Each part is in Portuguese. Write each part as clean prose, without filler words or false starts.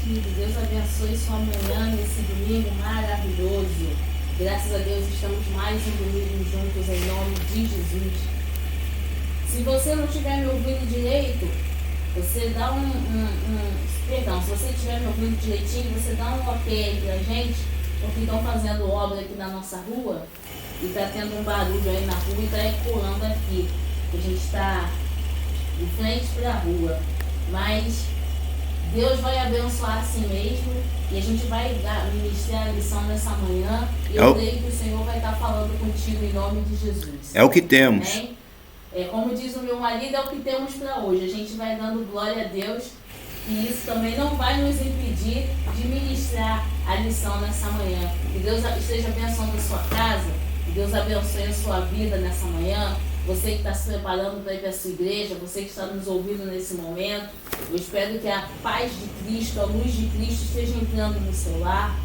querido. Deus abençoe sua manhã nesse domingo maravilhoso. Graças a Deus estamos mais um domingo juntos em nome de Jesus. Se você não estiver me ouvindo direito, você dá Perdão, se você estiver me ouvindo direitinho, você dá um ok aí pra gente, porque estão fazendo obra aqui na nossa rua e está tendo um barulho aí na rua e está ecoando aqui. A gente está de frente para a rua, mas Deus vai abençoar assim mesmo e a gente vai ministrar a lição nessa manhã e eu creio que o Senhor vai estar falando contigo em nome de Jesus. É o que temos. Amém? Como diz o meu marido, é o que temos para hoje. A gente vai dando glória a Deus e isso também não vai nos impedir de ministrar a lição nessa manhã. Que Deus esteja abençoando a sua casa, que Deus abençoe a sua vida nessa manhã. Você que está se preparando para ir para a sua igreja, você que está nos ouvindo nesse momento, eu espero que a paz de Cristo, a luz de Cristo esteja entrando no seu lar.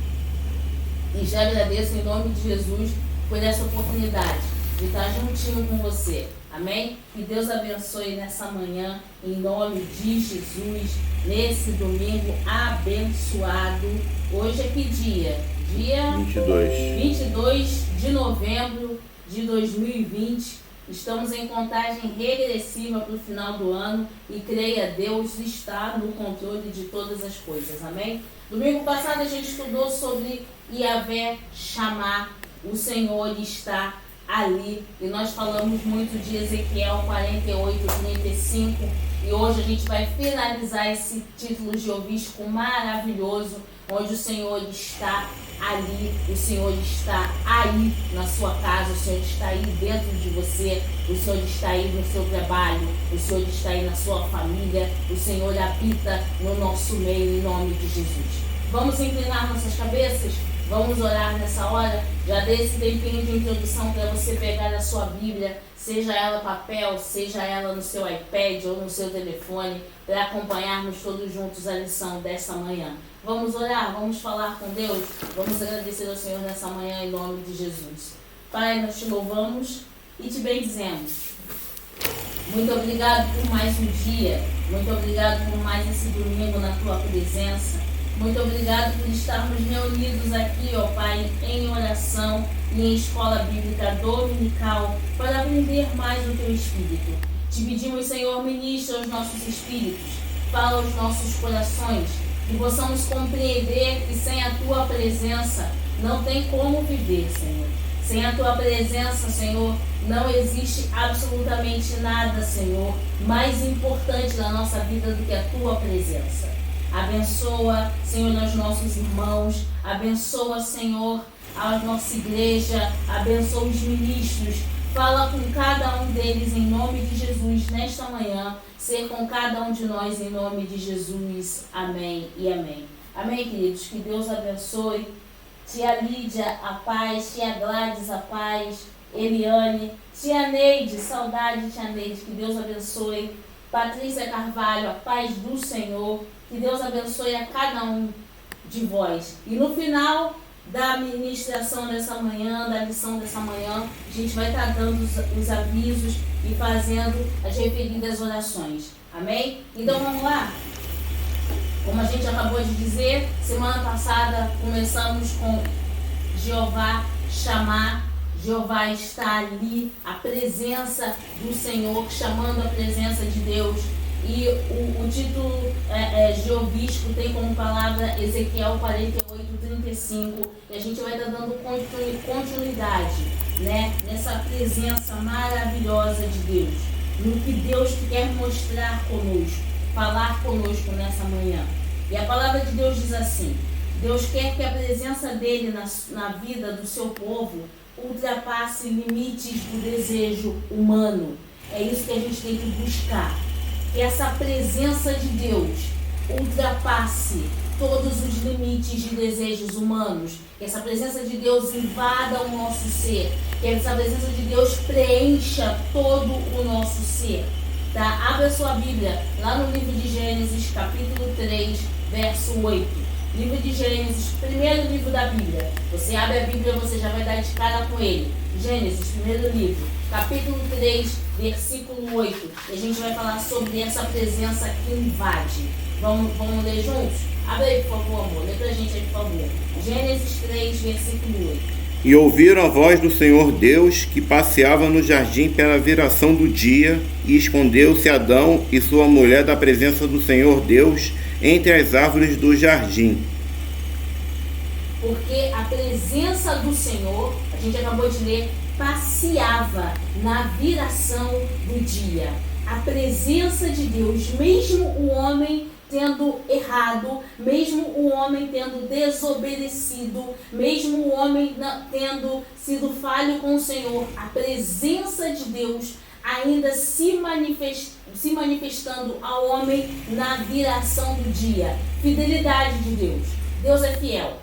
E já agradeço em nome de Jesus por essa oportunidade de estar juntinho com você. Amém? Que Deus abençoe nessa manhã, em nome de Jesus, nesse domingo abençoado. Hoje é que dia? Dia 22 de novembro de 2020. Estamos em contagem regressiva para o final do ano e creia, Deus está no controle de todas as coisas. Amém? Domingo passado a gente estudou sobre Yahvé chamar, o Senhor está ali. E nós falamos muito de Ezequiel 48:35 e hoje a gente vai finalizar esse título geovístico maravilhoso, onde o Senhor está ali, o Senhor está aí na sua casa, o Senhor está aí dentro de você, o Senhor está aí no seu trabalho, o Senhor está aí na sua família, o Senhor habita no nosso meio em nome de Jesus. Vamos inclinar nossas cabeças? Vamos orar nessa hora? Já dei esse tempinho de introdução para você pegar a sua Bíblia, seja ela papel, seja ela no seu iPad ou no seu telefone, para acompanharmos todos juntos a lição dessa manhã. Vamos orar, vamos falar com Deus, vamos agradecer ao Senhor nessa manhã em nome de Jesus. Pai, nós te louvamos e te bendizemos. Muito obrigado por mais um dia, muito obrigado por mais esse domingo na tua presença. Muito obrigado por estarmos reunidos aqui, ó Pai, em oração e em escola bíblica dominical para aprender mais do teu Espírito. Te pedimos, Senhor, ministra os nossos espíritos, fala aos nossos corações, que possamos compreender que sem a tua presença não tem como viver, Senhor. Sem a tua presença, Senhor, não existe absolutamente nada, Senhor, mais importante na nossa vida do que a tua presença. Abençoa, Senhor, os nossos irmãos, abençoa, Senhor, a nossa igreja, abençoa os ministros, fala com cada um deles em nome de Jesus nesta manhã, ser com cada um de nós em nome de Jesus, amém e amém. Amém, queridos, que Deus abençoe, tia Lídia, a paz, tia Gladys, a paz, Eliane, tia Neide, saudade, tia Neide, que Deus abençoe, Patrícia Carvalho, a paz do Senhor, que Deus abençoe a cada um de vós. E no final da ministração dessa manhã, da lição dessa manhã, a gente vai estar dando os avisos e fazendo as referidas orações. Amém? Então vamos lá? Como a gente acabou de dizer, semana passada começamos com Jeová chamar. Jeová está ali, a presença do Senhor, chamando a presença de Deus. E o título geovístico tem como palavra Ezequiel 48:35 e a gente vai estar dando continuidade, né, nessa presença maravilhosa de Deus, no que Deus quer mostrar conosco, falar conosco nessa manhã. E a palavra de Deus diz assim: Deus quer que a presença dele na vida do seu povo ultrapasse limites do desejo humano. É isso que a gente tem que buscar. Que essa presença de Deus ultrapasse todos os limites de desejos humanos. Que essa presença de Deus invada o nosso ser. Que essa presença de Deus preencha todo o nosso ser. Tá? Abra sua Bíblia lá no livro de Gênesis, capítulo 3, verso 8. Livro de Gênesis, primeiro livro da Bíblia. Você abre a Bíblia, você já vai dar de cara com ele. Gênesis, primeiro livro, capítulo 3, versículo 8. E a gente vai falar sobre essa presença que invade. Vamos ler juntos? Abre aí, por favor, amor. Lê pra gente aí, por favor. Gênesis 3, versículo 8. E ouviram a voz do Senhor Deus, que passeava no jardim pela viração do dia, e escondeu-se Adão e sua mulher da presença do Senhor Deus entre as árvores do jardim. Porque a presença do Senhor, a gente acabou de ler, passeava na viração do dia. A presença de Deus, mesmo o homem tendo errado, mesmo o homem tendo desobedecido, mesmo o homem tendo sido falho com o Senhor, a presença de Deus ainda se manifestando ao homem na viração do dia. Fidelidade de Deus. Deus é fiel.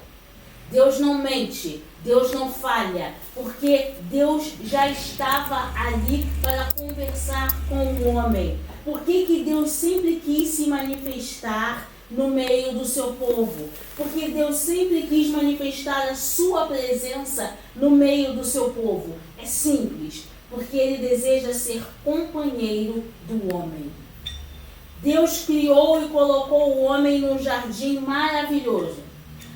Deus não mente, Deus não falha, porque Deus já estava ali para conversar com o homem. Por que Deus sempre quis se manifestar no meio do seu povo? Porque Deus sempre quis manifestar a sua presença no meio do seu povo. É simples, porque Ele deseja ser companheiro do homem. Deus criou e colocou o homem num jardim maravilhoso.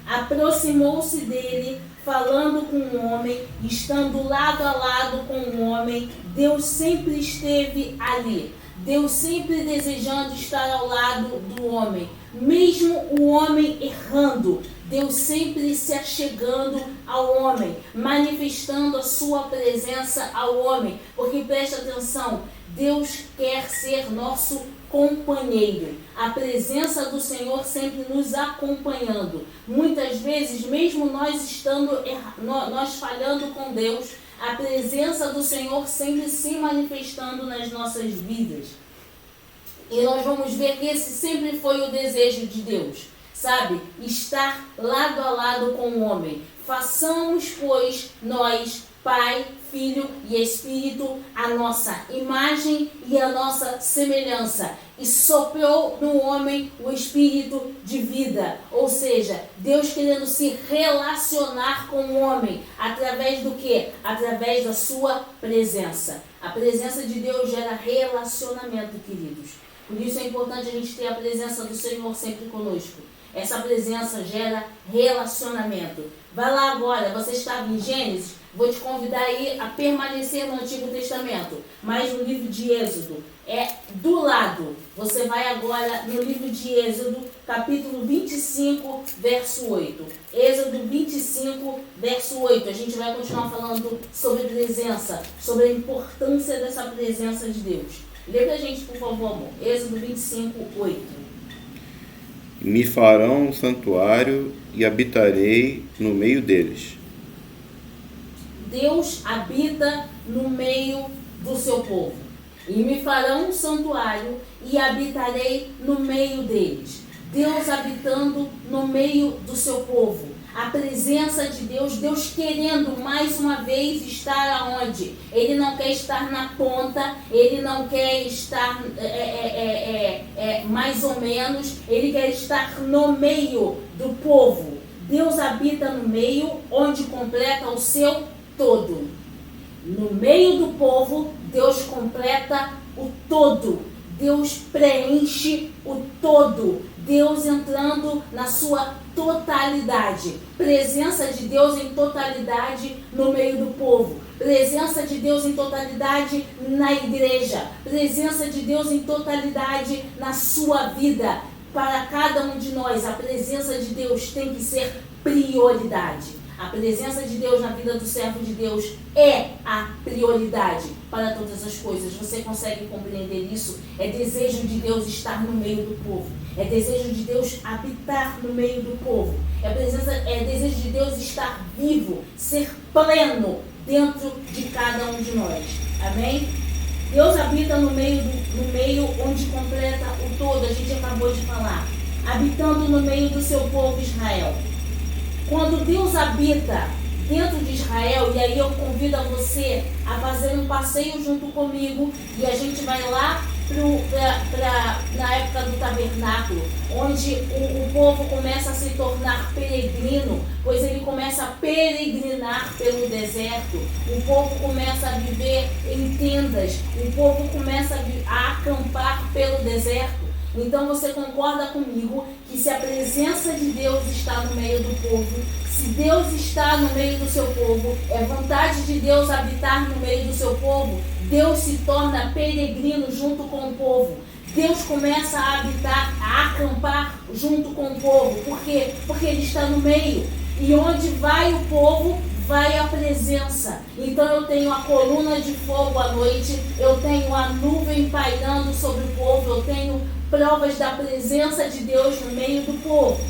Aproximou-se dele, falando com o homem, estando lado a lado com o homem. Deus sempre esteve ali. Deus sempre desejando estar ao lado do homem. Mesmo o homem errando, Deus sempre se achegando ao homem, manifestando a sua presença ao homem. Porque preste atenção, Deus quer ser nosso companheiro. A presença do Senhor sempre nos acompanhando. Muitas vezes, mesmo nós falhando com Deus, a presença do Senhor sempre se manifestando nas nossas vidas. E nós vamos ver que esse sempre foi o desejo de Deus, sabe? Estar lado a lado com o homem. Façamos, pois, nós, Pai, Filho e Espírito, a nossa imagem e a nossa semelhança. E soprou no homem o espírito de vida. Ou seja, Deus querendo se relacionar com o homem. Através do quê? Através da sua presença. A presença de Deus gera relacionamento, queridos. Por isso é importante a gente ter a presença do Senhor sempre conosco. Essa presença gera relacionamento. Vai lá agora, você estava em Gênesis, vou te convidar aí a permanecer no Antigo Testamento, mas no livro de Êxodo. É do lado. Você vai agora no livro de Êxodo, capítulo 25, verso 8. Êxodo 25, verso 8. A gente vai continuar falando sobre presença, sobre a importância dessa presença de Deus. Lê pra gente, por favor, amor. Êxodo 25, 8. Me farão um santuário e habitarei no meio deles. Deus habita no meio do seu povo. E me farão um santuário e habitarei no meio deles. Deus habitando no meio do seu povo. A presença de Deus, Deus querendo mais uma vez estar aonde? Ele não quer estar na ponta, Ele não quer estar mais ou menos, Ele quer estar no meio do povo. Deus habita no meio, onde completa o seu todo. No meio do povo, Deus completa o todo. Deus preenche o todo. Deus entrando na sua totalidade. Presença de Deus em totalidade no meio do povo. Presença de Deus em totalidade na igreja. Presença de Deus em totalidade na sua vida. Para cada um de nós, a presença de Deus tem que ser prioridade. A presença de Deus na vida do servo de Deus é a prioridade para todas as coisas. Você consegue compreender isso? É desejo de Deus estar no meio do povo. É desejo de Deus habitar no meio do povo. É desejo de Deus estar vivo, ser pleno dentro de cada um de nós. Amém? Deus habita no meio onde completa o todo. A gente acabou de falar. Habitando no meio do seu povo Israel. Quando Deus habita dentro de Israel, e aí eu convido a você a fazer um passeio junto comigo, e a gente vai lá na época do tabernáculo, onde o povo começa a se tornar peregrino, pois ele começa a peregrinar pelo deserto, o povo começa a viver em tendas, o povo começa a acampar pelo deserto. Então você concorda comigo que se a presença de Deus está no meio do povo, se Deus está no meio do seu povo, é vontade de Deus habitar no meio do seu povo, Deus se torna peregrino junto com o povo. Deus começa a habitar, a acampar junto com o povo. Por quê? Porque Ele está no meio. E onde vai o povo, vai a presença. Então eu tenho a coluna de fogo à noite, eu tenho a nuvem pairando sobre o povo, eu tenho provas da presença de Deus no meio do povo.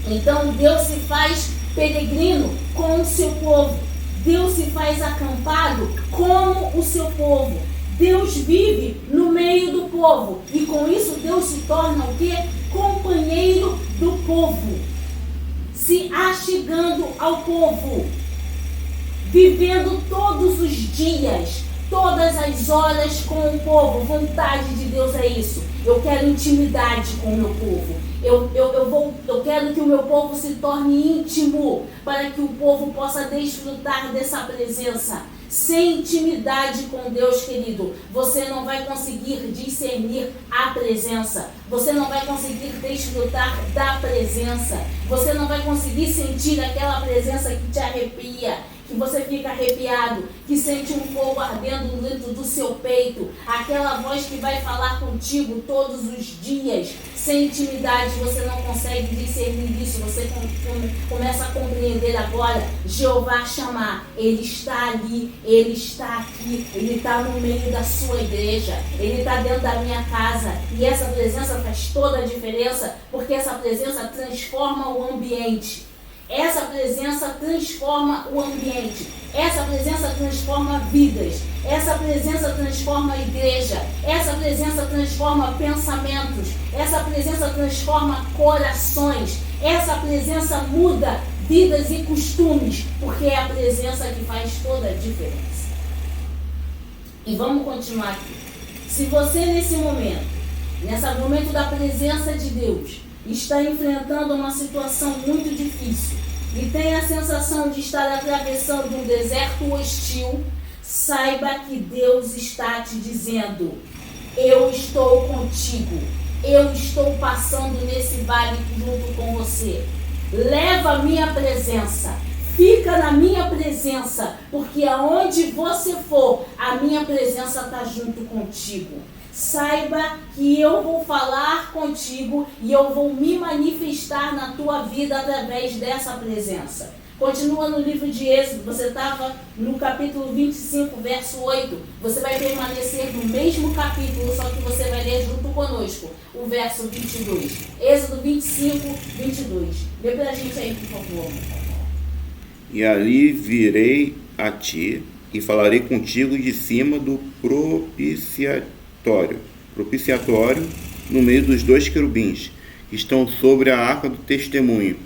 Então Deus se faz peregrino com o seu povo. Deus se faz acampado como o seu povo. Deus vive no meio do povo. E com isso Deus se torna o quê? Companheiro do povo. Se achegando ao povo. Vivendo todos os dias, todas as horas com o povo. Vontade de Deus é isso. Eu quero intimidade com o meu povo. Eu quero que o meu povo se torne íntimo, para que o povo possa desfrutar dessa presença. Sem intimidade com Deus, querido, você não vai conseguir discernir a presença. Você não vai conseguir desfrutar da presença. Você não vai conseguir sentir aquela presença que te arrepia, que você fica arrepiado, que sente um fogo ardendo dentro do seu peito, aquela voz que vai falar contigo todos os dias. Sem intimidade você não consegue discernir isso. Você começa a compreender agora. Jeová chamar, Ele está ali, Ele está aqui, Ele está no meio da sua igreja, Ele está dentro da minha casa. E essa presença faz toda a diferença, porque essa presença transforma o ambiente. Essa presença transforma o ambiente. Essa presença transforma vidas. Essa presença transforma a igreja. Essa presença transforma pensamentos. Essa presença transforma corações. Essa presença muda vidas e costumes, porque é a presença que faz toda a diferença. E vamos continuar aqui. Se você nesse momento da presença de Deus, está enfrentando uma situação muito difícil e tem a sensação de estar atravessando um deserto hostil, saiba que Deus está te dizendo: eu estou contigo, eu estou passando nesse vale junto com você. Leva a minha presença, fica na minha presença, porque aonde você for, a minha presença está junto contigo. Saiba que eu vou falar contigo e eu vou me manifestar na tua vida através dessa presença. Continua no livro de Êxodo, você estava no capítulo 25, verso 8. Você vai permanecer no mesmo capítulo, só que você vai ler junto conosco o verso 22. Êxodo 25, 22. Lê pra gente aí, por favor. E ali virei a ti e falarei contigo de cima do propiciatório no meio dos dois querubins que estão sobre a arca do testemunho,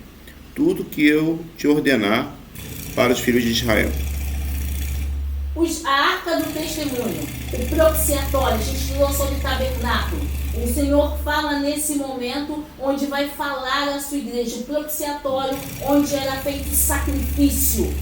tudo que eu te ordenar para os filhos de Israel. A arca do testemunho, o propiciatório, a gente falou sobre o tabernáculo. O Senhor fala nesse momento onde vai falar a sua igreja, o propiciatório, onde era feito sacrifício,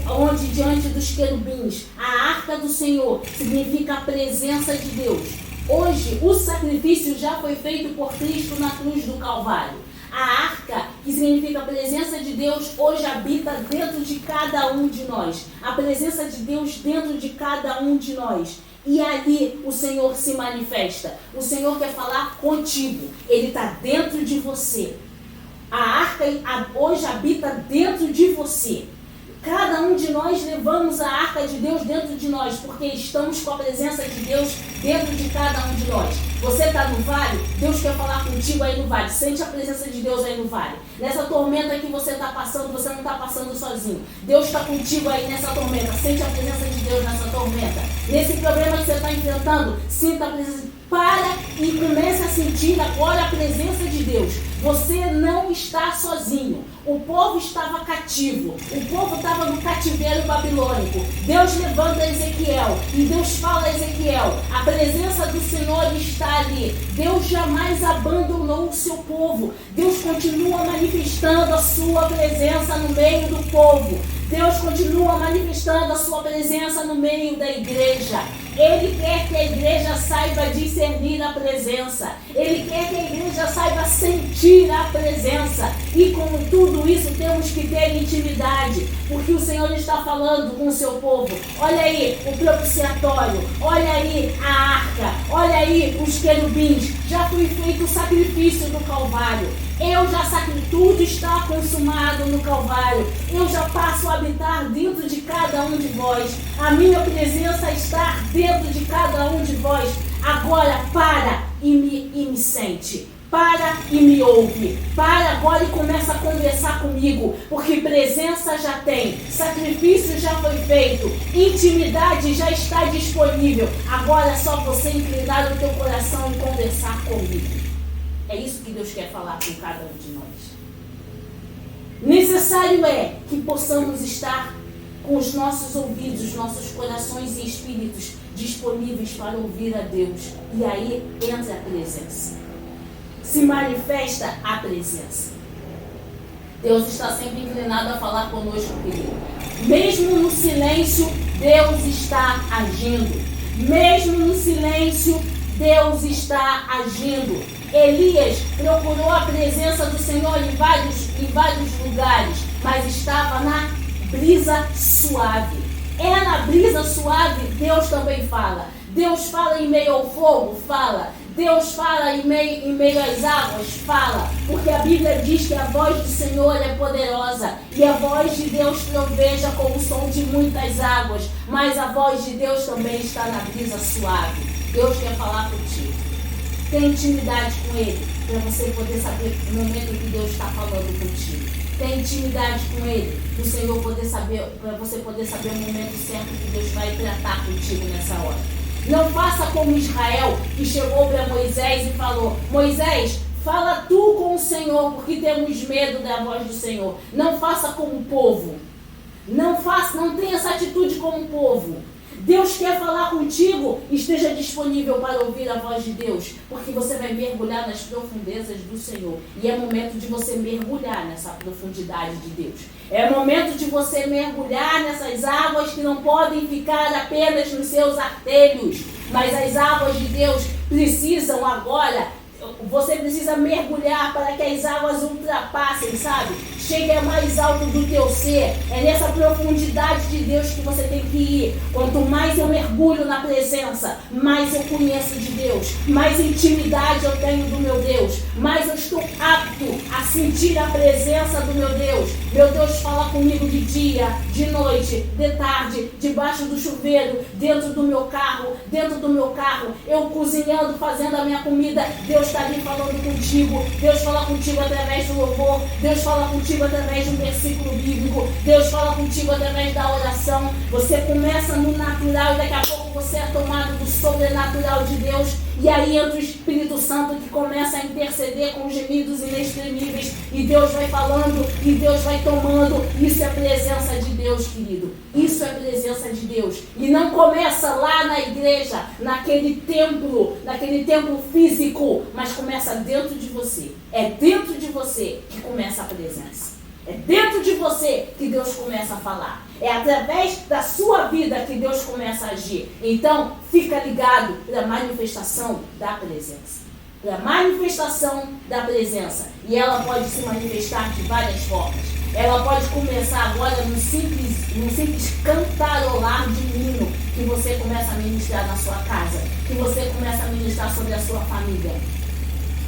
onde diante dos querubins, a arca do Senhor significa a presença de Deus. Hoje o sacrifício já foi feito por Cristo na cruz do Calvário. A arca, que significa a presença de Deus, hoje habita dentro de cada um de nós. A presença de Deus dentro de cada um de nós. E ali o Senhor se manifesta. O Senhor quer falar contigo. Ele está dentro de você. A arca hoje habita dentro de você. Cada um de nós levamos a arca de Deus dentro de nós, porque estamos com a presença de Deus dentro de cada um de nós. Você está no vale, Deus quer falar contigo aí no vale. Sente a presença de Deus aí no vale. Nessa tormenta que você está passando, você não está passando sozinho. Deus está contigo aí nessa tormenta. Sente a presença de Deus nessa tormenta. Nesse problema que você está enfrentando, sinta a presença. Para e comece a sentir agora a presença de Deus. Você não está sozinho. O povo estava cativo. O povo estava no cativeiro babilônico. Deus levanta Ezequiel e Deus fala a Ezequiel: a presença do Senhor está ali. Deus jamais abandonou o seu povo. Deus continua manifestando a sua presença no meio do povo. Deus continua manifestando a sua presença no meio da igreja. Ele quer que a igreja saiba discernir a presença. Ele quer que a igreja saiba sentir a presença. E com tudo isso temos que ter intimidade. Porque o Senhor está falando com o seu povo. Olha aí o propiciatório. Olha aí a arca. Olha aí os querubins. Já foi feito o sacrifício do Calvário. Tudo está consumado no Calvário. Eu já passo a habitar dentro de cada um de vós. A minha presença está dentro de cada um de vós. Agora para e me sente. Para e me ouve. Para agora e começa a conversar comigo. Porque presença já tem. Sacrifício já foi feito. Intimidade já está disponível. Agora é só você inclinar o teu coração e conversar comigo. É isso que Deus quer falar com cada um de nós. Necessário é que possamos estar com os nossos ouvidos, nossos corações e espíritos disponíveis para ouvir a Deus. E aí entra a presença. Se manifesta a presença. Deus está sempre inclinado a falar conosco, querido. Mesmo no silêncio, Deus está agindo. Mesmo no silêncio, Deus está agindo. Elias procurou a presença do Senhor em vários lugares, mas estava na brisa suave. É na brisa suave Deus também fala. Deus fala em meio ao fogo? Fala. Deus fala em meio às águas? Fala. Porque a Bíblia diz que a voz do Senhor é poderosa e a voz de Deus troveja como o som de muitas águas, mas a voz de Deus também está na brisa suave. Deus quer falar contigo. Tem intimidade com Ele, para você poder saber o momento em que Deus está falando contigo. Tem intimidade com Ele, para o Senhor poder saber, para você poder saber o momento certo que Deus vai tratar contigo nessa hora. Não faça como Israel, que chegou para Moisés e falou: Moisés, fala tu com o Senhor, porque temos medo da voz do Senhor. Não faça como o povo. Não tenha essa atitude como o povo. Deus quer falar contigo, esteja disponível para ouvir a voz de Deus, porque você vai mergulhar nas profundezas do Senhor. E é momento de você mergulhar nessa profundidade de Deus. É momento de você mergulhar nessas águas que não podem ficar apenas nos seus artelhos, mas as águas de Deus precisam agora. Você precisa mergulhar para que as águas ultrapassem, sabe? Chegue mais alto do teu ser. É nessa profundidade de Deus que você tem que ir. Quanto mais eu mergulho na presença, mais eu conheço de Deus, mais intimidade eu tenho do meu Deus, mais eu estou apto a sentir a presença do meu Deus. Meu Deus fala comigo de dia, de noite, de tarde, debaixo do chuveiro, dentro do meu carro, eu cozinhando, fazendo a minha comida. Deus está ali falando contigo. Deus fala contigo através do louvor. Deus fala contigo através de um versículo bíblico. Deus fala contigo através da oração. Você começa no natural e daqui a pouco você é tomado do sobrenatural de Deus. E aí entra o Espírito Santo que começa a interceder com gemidos inexprimíveis. E Deus vai falando e Deus vai tomando. Isso é presença de Deus, querido. Isso é presença de Deus. E não começa lá na igreja, naquele templo físico, mas começa dentro de você. É dentro de você que começa a presença. É dentro de você que Deus começa a falar. É através da sua vida que Deus começa a agir. Então, fica ligado para a manifestação da presença. Para a manifestação da presença. E ela pode se manifestar de várias formas. Ela pode começar agora num simples cantarolar de hino que você começa a ministrar na sua casa. Que você começa a ministrar sobre a sua família.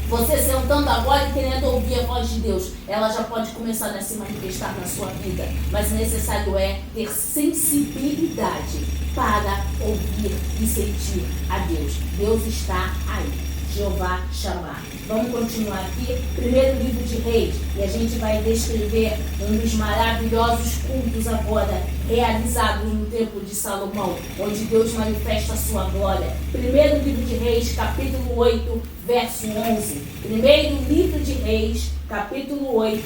Você sentando agora e querendo ouvir a voz de Deus, ela já pode começar a se manifestar na sua vida. Mas necessário é ter sensibilidade para ouvir e sentir a Deus. Deus está aí. Jeová chamar. Vamos continuar aqui. Primeiro livro de Reis. E a gente vai descrever um dos maravilhosos cultos agora realizados no templo de Salomão, onde Deus manifesta a sua glória. Primeiro livro de Reis, capítulo 8, verso 11. Primeiro livro de Reis, capítulo 8,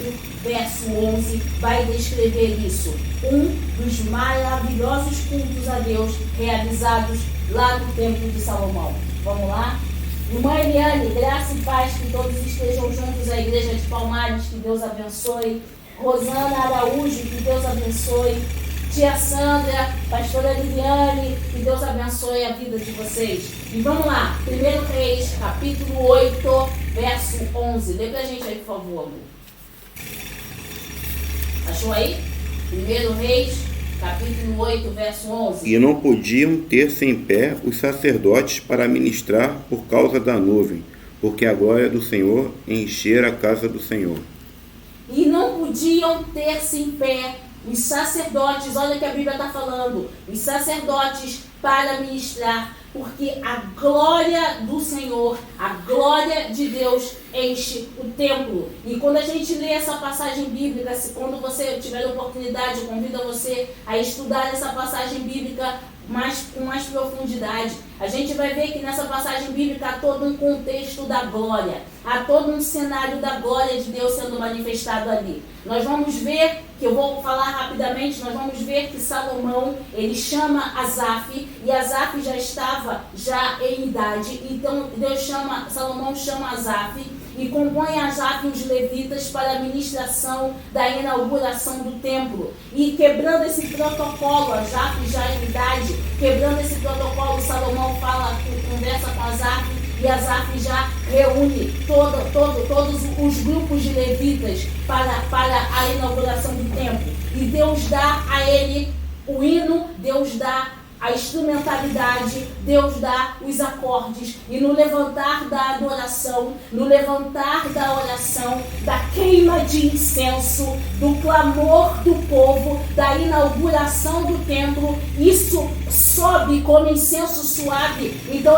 verso 11, vai descrever isso. Um dos maravilhosos cultos a Deus realizados lá no templo de Salomão. Vamos lá? Irmã Eliane, graça e paz, que todos estejam juntos à igreja de Palmares, que Deus abençoe. Rosana Araújo, que Deus abençoe. Tia Sandra, pastora Liliane, que Deus abençoe a vida de vocês. E vamos lá, 1 Reis, capítulo 8, verso 11. Lê pra gente aí, por favor, amor. Achou aí? 1 Reis, capítulo 8, verso 11. E não podiam ter-se em pé os sacerdotes para ministrar por causa da nuvem, porque a glória do Senhor enchera a casa do Senhor. E não podiam ter-se em pé os sacerdotes, olha o que a Bíblia está falando, os sacerdotes para ministrar, porque a glória do Senhor, a glória de Deus enche o templo. E quando a gente lê essa passagem bíblica, quando você tiver oportunidade, eu convido você a estudar essa passagem bíblica com mais profundidade. A gente vai ver que nessa passagem bíblica há todo um contexto da glória, há todo um cenário da glória de Deus sendo manifestado ali. Nós vamos ver, que eu vou falar rapidamente, nós vamos ver que Salomão, ele chama Asaf, e Asaf já estava em idade, então Salomão chama Asaf, e compõe Asaf e os levitas para a ministração da inauguração do templo. E quebrando esse protocolo, Asaf já em idade, quebrando esse protocolo, Salomão conversa com Asaf, e Asaf já reúne todos os grupos de levitas para a inauguração do templo. E Deus dá a ele o hino, Deus dá a instrumentalidade, Deus dá os acordes, e no levantar da adoração, no levantar da oração, da queima de incenso, do clamor do povo, da inauguração do templo, isso sobe como incenso suave. Então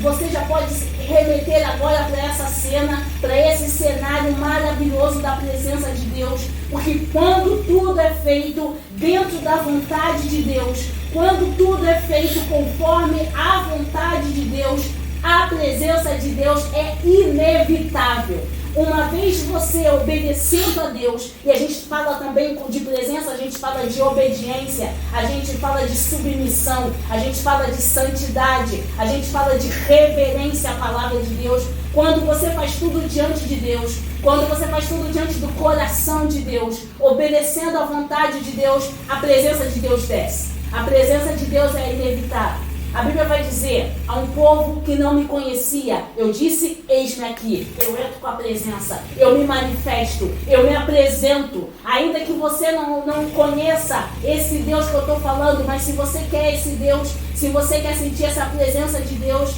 você já pode remeter agora para essa cena, para esse cenário maravilhoso da presença de Deus, porque quando tudo é feito dentro da vontade de Deus, quando tudo é feito conforme a vontade de Deus, a presença de Deus é inevitável. Uma vez você obedecendo a Deus, e a gente fala também de presença, a gente fala de obediência, a gente fala de submissão, a gente fala de santidade, a gente fala de reverência à palavra de Deus. Quando você faz tudo diante de Deus, quando você faz tudo diante do coração de Deus, obedecendo à vontade de Deus, a presença de Deus desce. A presença de Deus é inevitável. A Bíblia vai dizer, a um povo que não me conhecia, eu disse, eis-me aqui. Eu entro com a presença, eu me manifesto, eu me apresento. Ainda que você não conheça esse Deus que eu estou falando, mas se você quer esse Deus, se você quer sentir essa presença de Deus,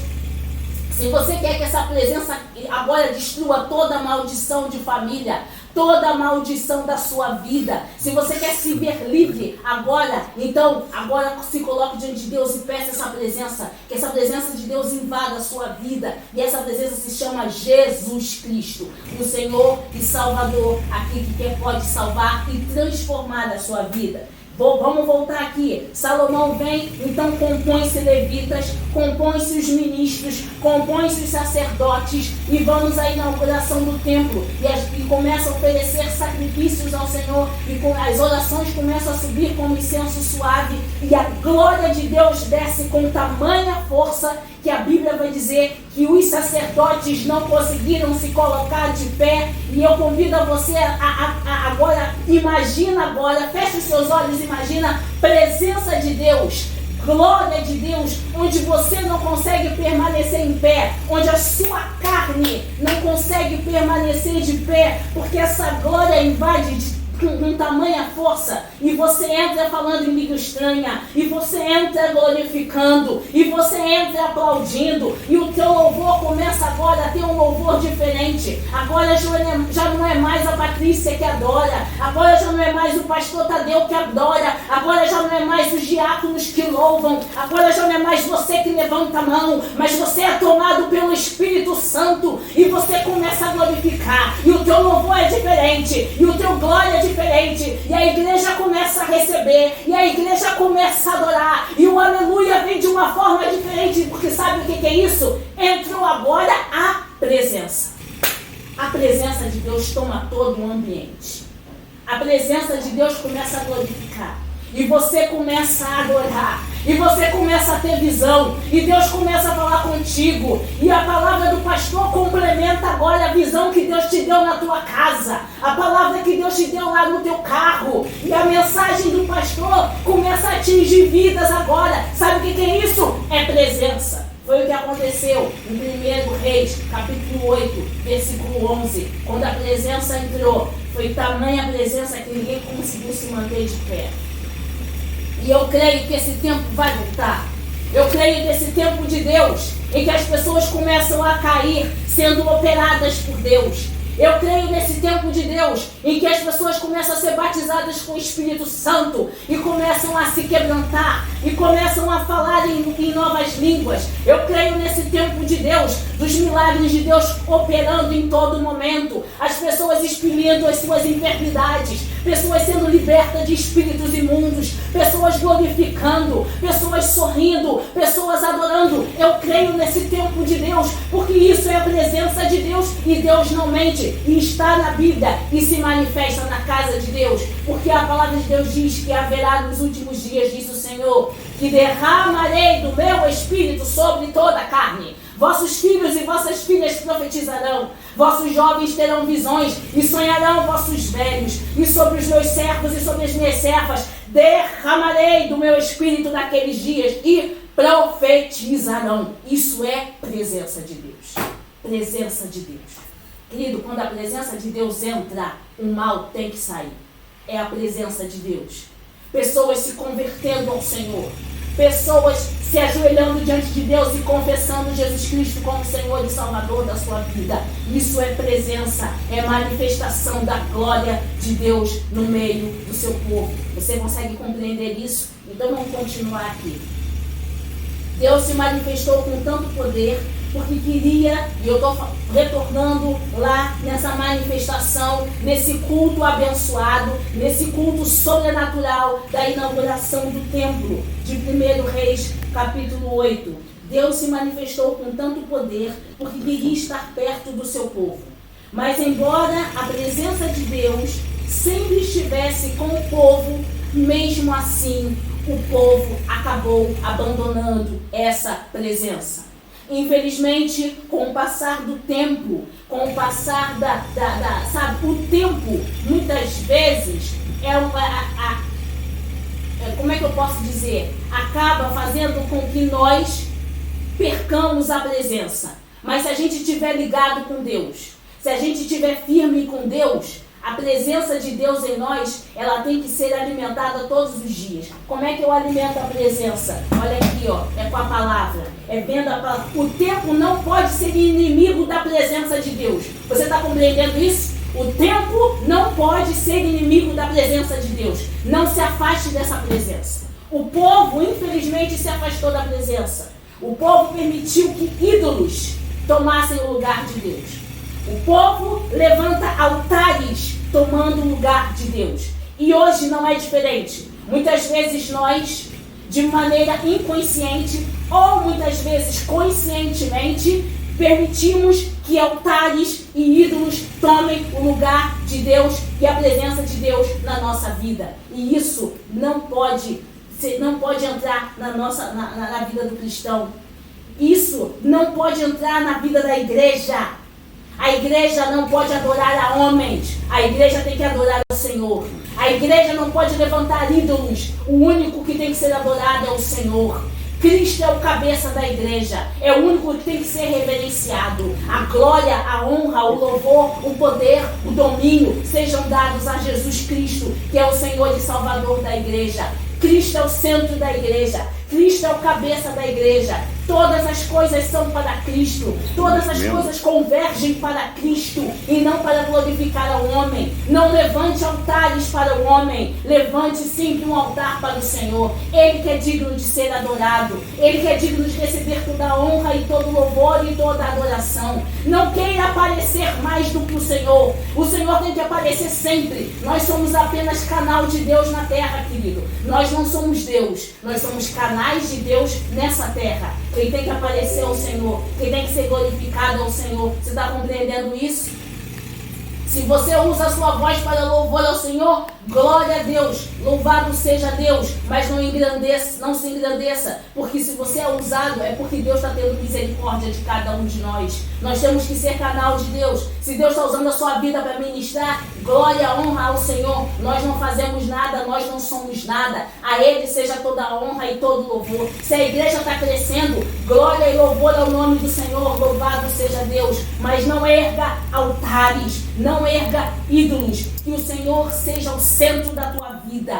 se você quer que essa presença agora destrua toda a maldição de família, toda a maldição da sua vida, se você quer se ver livre agora, então agora se coloque diante de Deus e peça essa presença, que essa presença de Deus invada a sua vida, e essa presença se chama Jesus Cristo, o Senhor e Salvador, aquele que pode salvar e transformar a sua vida. Vamos voltar aqui. Salomão vem, então compõe-se levitas, compõe-se os ministros, compõe-se os sacerdotes, e vamos à inauguração do templo, e começa a oferecer sacrifícios ao Senhor, e as orações começam a subir como incenso suave, e a glória de Deus desce com tamanha força, que a Bíblia vai dizer que os sacerdotes não conseguiram se colocar de pé. E eu convido a você agora, imagina agora, feche os seus olhos, imagina presença de Deus, glória de Deus, onde você não consegue permanecer em pé, onde a sua carne não consegue permanecer de pé, porque essa glória invade com tamanha força, e você entra falando em língua estranha, e você entra glorificando, e você entra aplaudindo, e o teu louvor começa agora a ter um louvor diferente. Agora já não é mais a Patrícia que adora, agora já não é mais o pastor Tadeu que adora, agora já não é mais os diáconos que louvam, agora já não é mais você que levanta a mão, mas você é tomado pelo Espírito Santo, e você começa a glorificar, e o teu louvor é diferente, e o teu glória é diferente, e a igreja começa a receber, e a igreja começa a adorar, e o aleluia vem de uma forma diferente, porque sabe o que é isso? Entrou agora a presença. A presença de Deus toma todo o ambiente. A presença de Deus começa a glorificar. E você começa a adorar. E você começa a ter visão. E Deus começa a falar contigo. E a palavra do pastor complementa agora a visão que Deus te deu na tua casa. A palavra que Deus te deu lá no teu carro. E a mensagem do pastor começa a atingir vidas agora. Sabe o que é isso? É presença. Foi o que aconteceu em 1 Reis, capítulo 8, versículo 11. Quando a presença entrou, foi tamanha a presença que ninguém conseguiu se manter de pé. E eu creio que esse tempo vai voltar. Eu creio que esse tempo de Deus, em que as pessoas começam a cair, sendo operadas por Deus. Eu creio nesse tempo de Deus, em que as pessoas começam a ser batizadas com o Espírito Santo e começam a se quebrantar e começam a falar em novas línguas. Eu creio nesse tempo de Deus, dos milagres de Deus operando em todo momento, as pessoas exprimindo as suas enfermidades, pessoas sendo libertas de espíritos imundos, pessoas glorificando, pessoas sorrindo, pessoas adorando. Eu creio nesse tempo de Deus, porque isso é a presença de Deus e Deus não mente. E está na Bíblia e se manifesta na casa de Deus, porque a palavra de Deus diz que haverá nos últimos dias, diz o Senhor, que derramarei do meu Espírito sobre toda a carne. Vossos filhos e vossas filhas profetizarão, vossos jovens terão visões e sonharão vossos velhos, e sobre os meus servos e sobre as minhas servas derramarei do meu Espírito naqueles dias e profetizarão. Isso é presença de Deus. Presença de Deus. Querido, quando a presença de Deus entra, o mal tem que sair. É a presença de Deus. Pessoas se convertendo ao Senhor. Pessoas se ajoelhando diante de Deus e confessando Jesus Cristo como Senhor e Salvador da sua vida. Isso é presença, é manifestação da glória de Deus no meio do seu povo. Você consegue compreender isso? Então vamos continuar aqui. Deus se manifestou com tanto poder porque queria, e eu estou retornando lá nessa manifestação, nesse culto abençoado, nesse culto sobrenatural da inauguração do templo de 1 Reis, capítulo 8. Deus se manifestou com tanto poder porque queria estar perto do seu povo. Mas embora a presença de Deus sempre estivesse com o povo, mesmo assim o povo acabou abandonando essa presença. Infelizmente, com o passar do tempo, com o passar sabe, o tempo, muitas vezes, como é que eu posso dizer? Acaba fazendo com que nós percamos a presença. Mas se a gente estiver ligado com Deus, se a gente estiver firme com Deus, a presença de Deus em nós, ela tem que ser alimentada todos os dias. Como é que eu alimento a presença? Olha aqui, ó, é com a palavra. É vendo a palavra. O tempo não pode ser inimigo da presença de Deus. Você está compreendendo isso? O tempo não pode ser inimigo da presença de Deus. Não se afaste dessa presença. O povo, infelizmente, se afastou da presença. O povo permitiu que ídolos tomassem o lugar de Deus. O povo levanta altares tomando o lugar de Deus. E hoje não é diferente. Muitas vezes nós, de maneira inconsciente ou muitas vezes conscientemente, permitimos que altares e ídolos tomem o lugar de Deus e a presença de Deus na nossa vida. E isso não pode entrar na vida do cristão. Isso não pode entrar na vida da igreja. A igreja não pode adorar a homens. A igreja tem que adorar ao Senhor. A igreja não pode levantar ídolos. O único que tem que ser adorado é o Senhor. Cristo é o cabeça da igreja. É o único que tem que ser reverenciado. A glória, a honra, o louvor, o poder, o domínio sejam dados a Jesus Cristo, que é o Senhor e Salvador da igreja. Cristo é o centro da igreja. Cristo é o cabeça da igreja. Todas as coisas são para Cristo. Todas as coisas convergem para Cristo e não para glorificar ao homem. Não levante altares para o homem. Levante sempre um altar para o Senhor. Ele que é digno de ser adorado. Ele que é digno de receber toda a honra e todo o louvor e toda a adoração. Não queira aparecer mais do que o Senhor. O Senhor tem que aparecer sempre. Nós somos apenas canal de Deus na terra, querido. Nós não somos Deus. Nós somos canais de Deus nessa terra. Quem tem que aparecer é o Senhor. Quem tem que ser glorificado é o Senhor. Você está compreendendo isso? Se você usa a sua voz para louvor ao Senhor, glória a Deus, louvado seja Deus, mas não se engrandeça, porque se você é usado, é porque Deus está tendo misericórdia de cada um de nós. Nós temos que ser canal de Deus. Se Deus está usando a sua vida para ministrar, glória, honra ao Senhor. Nós não fazemos nada, nós não somos nada. A Ele seja toda a honra e todo louvor. Se a igreja está crescendo, glória e louvor ao nome do Senhor, louvado seja Deus. Mas não erga altares, não erga ídolos. Que o Senhor seja o centro da tua vida.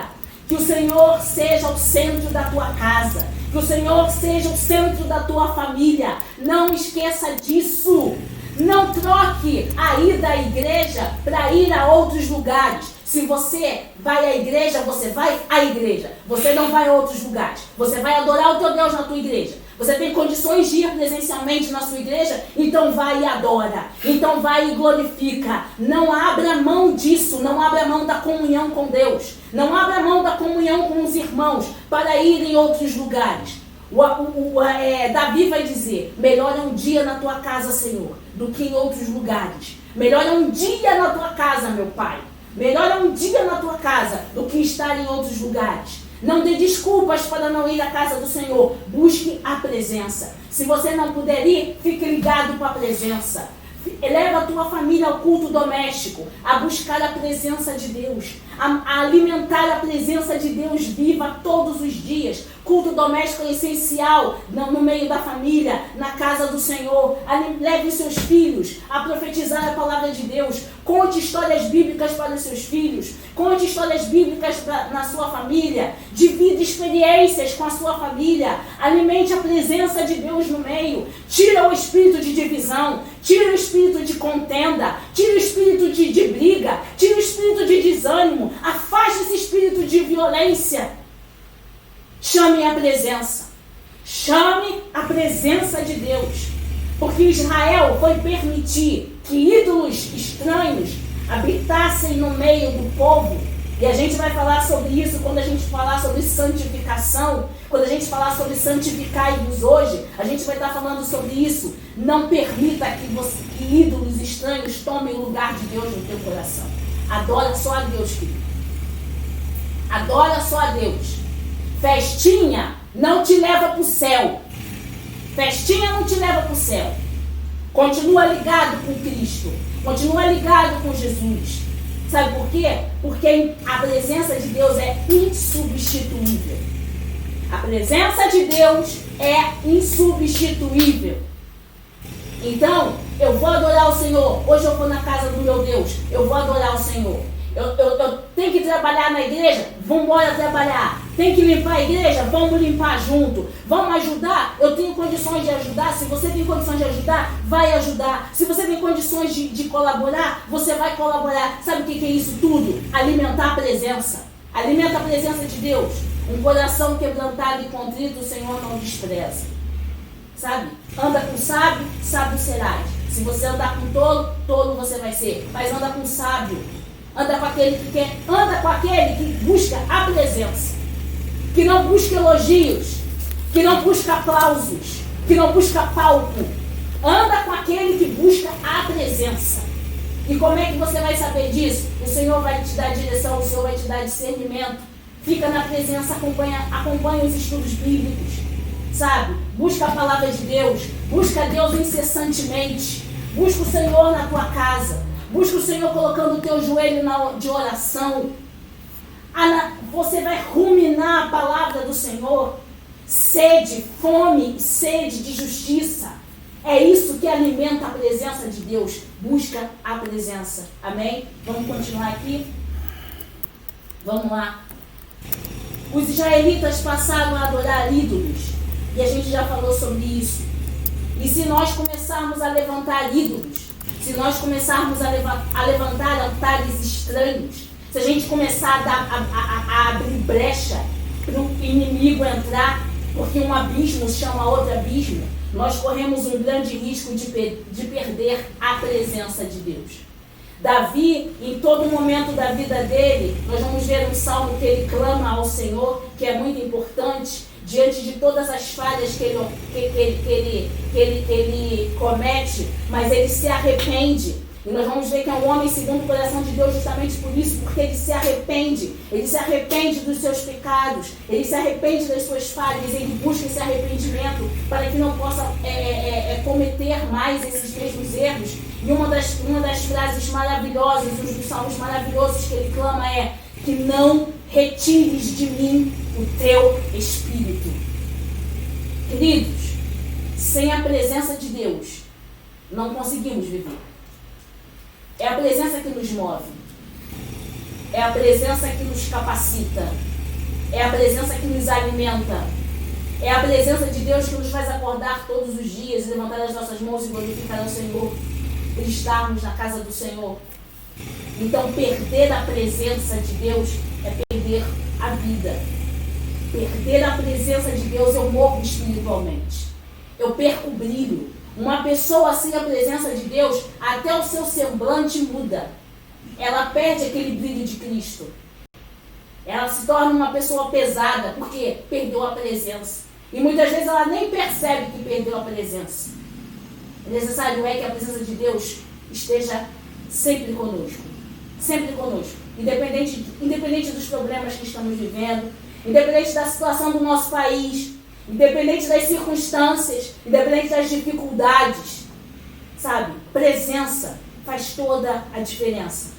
Que o Senhor seja o centro da tua casa. Que o Senhor seja o centro da tua família. Não esqueça disso. Não troque a ida à igreja para ir a outros lugares. Se você vai à igreja, você vai à igreja. Você não vai a outros lugares. Você vai adorar o teu Deus na tua igreja. Você tem condições de ir presencialmente na sua igreja? Então vai e adora. Então vai e glorifica. Não abra mão disso. Não abra mão da comunhão com Deus. Não abra mão da comunhão com os irmãos para ir em outros lugares. Davi vai dizer: melhor é um dia na tua casa, Senhor, do que em outros lugares. Melhor é um dia na tua casa, meu Pai. Melhor é um dia na tua casa do que estar em outros lugares. Não dê desculpas para não ir à casa do Senhor. Busque a presença. Se você não puder ir, fique ligado com a presença. Leva a tua família ao culto doméstico, a buscar a presença de Deus, a alimentar a presença de Deus viva todos os dias. Culto doméstico é essencial no meio da família, na casa do Senhor. Leve seus filhos a profetizar a palavra de Deus. Conte histórias bíblicas para os seus filhos. Conte histórias bíblicas na sua família. Divida experiências com a sua família. Alimente a presença de Deus no meio. Tira o espírito de divisão. Tira o espírito de contenda. Tira o espírito de briga. Tira o espírito de desânimo. Afaste esse espírito de violência. Chame a presença. Chame a presença de Deus. Porque Israel foi permitir que ídolos estranhos habitassem no meio do povo. E a gente vai falar sobre isso quando a gente falar sobre santificação. Quando a gente falar sobre santificai-vos hoje, a gente vai estar falando sobre isso. Não permita que ídolos estranhos tomem o lugar de Deus no teu coração. Adora só a Deus, querido. Adora só a Deus. Festinha não te leva para o céu. Festinha não te leva para o céu. Continua ligado com Cristo. Continua ligado com Jesus. Sabe por quê? Porque a presença de Deus é insubstituível. A presença de Deus é insubstituível. Então, eu vou adorar o Senhor. Hoje eu vou na casa do meu Deus. Eu vou adorar o Senhor. Eu tenho que trabalhar na igreja? Vamos embora trabalhar. Tem que limpar a igreja? Vamos limpar junto. Vamos ajudar? Eu tenho condições de ajudar. Se você tem condições de ajudar, vai ajudar. Se você tem condições de colaborar, você vai colaborar. Sabe o que é isso tudo? Alimentar a presença. Alimenta a presença de Deus. Um coração quebrantado e contrito, o Senhor não despreza. Sabe? Anda com sábio, sábio serás. Se você andar com tolo, tolo você vai ser. Mas anda com sábio. Anda com aquele que quer, anda com aquele que busca a presença, que não busca elogios, que não busca aplausos, que não busca palco. Anda com aquele que busca a presença. E como é que você vai saber disso? O Senhor vai te dar direção, o Senhor vai te dar discernimento. Fica na presença, acompanha os estudos bíblicos, sabe? Busca a palavra de Deus, busca Deus incessantemente, busca o Senhor na tua casa. Busca o Senhor colocando o teu joelho de oração. Você vai ruminar a palavra do Senhor. Sede, fome, sede de justiça. É isso que alimenta a presença de Deus. Busca a presença. Amém? Vamos continuar aqui? Vamos lá. Os israelitas passaram a adorar ídolos. E a gente já falou sobre isso. E se nós começarmos a levantar ídolos, se nós começarmos a levantar altares estranhos, se a gente começar a abrir brecha para o inimigo entrar, porque um abismo chama outro abismo, nós corremos um grande risco de perder a presença de Deus. Davi, em todo momento da vida dele, nós vamos ver um salmo que ele clama ao Senhor, que é muito importante, diante de todas as falhas que ele comete, mas ele se arrepende. E nós vamos ver que é um homem segundo o coração de Deus justamente por isso, porque ele se arrepende dos seus pecados, ele se arrepende das suas falhas, ele busca esse arrependimento para que não possa cometer mais esses mesmos erros. E uma das frases maravilhosas, um dos salmos maravilhosos que ele clama é: que não retires de mim o teu Espírito. Queridos, sem a presença de Deus, não conseguimos viver. É a presença que nos move. É a presença que nos capacita. É a presença que nos alimenta. É a presença de Deus que nos faz acordar todos os dias, levantar as nossas mãos e glorificar o Senhor, por estarmos na casa do Senhor. Então, perder a presença de Deus é perder a vida. Perder a presença de Deus, eu morro espiritualmente. Eu perco o brilho. Uma pessoa sem a presença de Deus, até o seu semblante muda. Ela perde aquele brilho de Cristo. Ela se torna uma pessoa pesada, porque perdeu a presença. E muitas vezes ela nem percebe que perdeu a presença. Necessário é que a presença de Deus esteja sempre conosco. Sempre conosco. Independente dos problemas que estamos vivendo, independente da situação do nosso país, independente das circunstâncias, independente das dificuldades, sabe? Presença faz toda a diferença.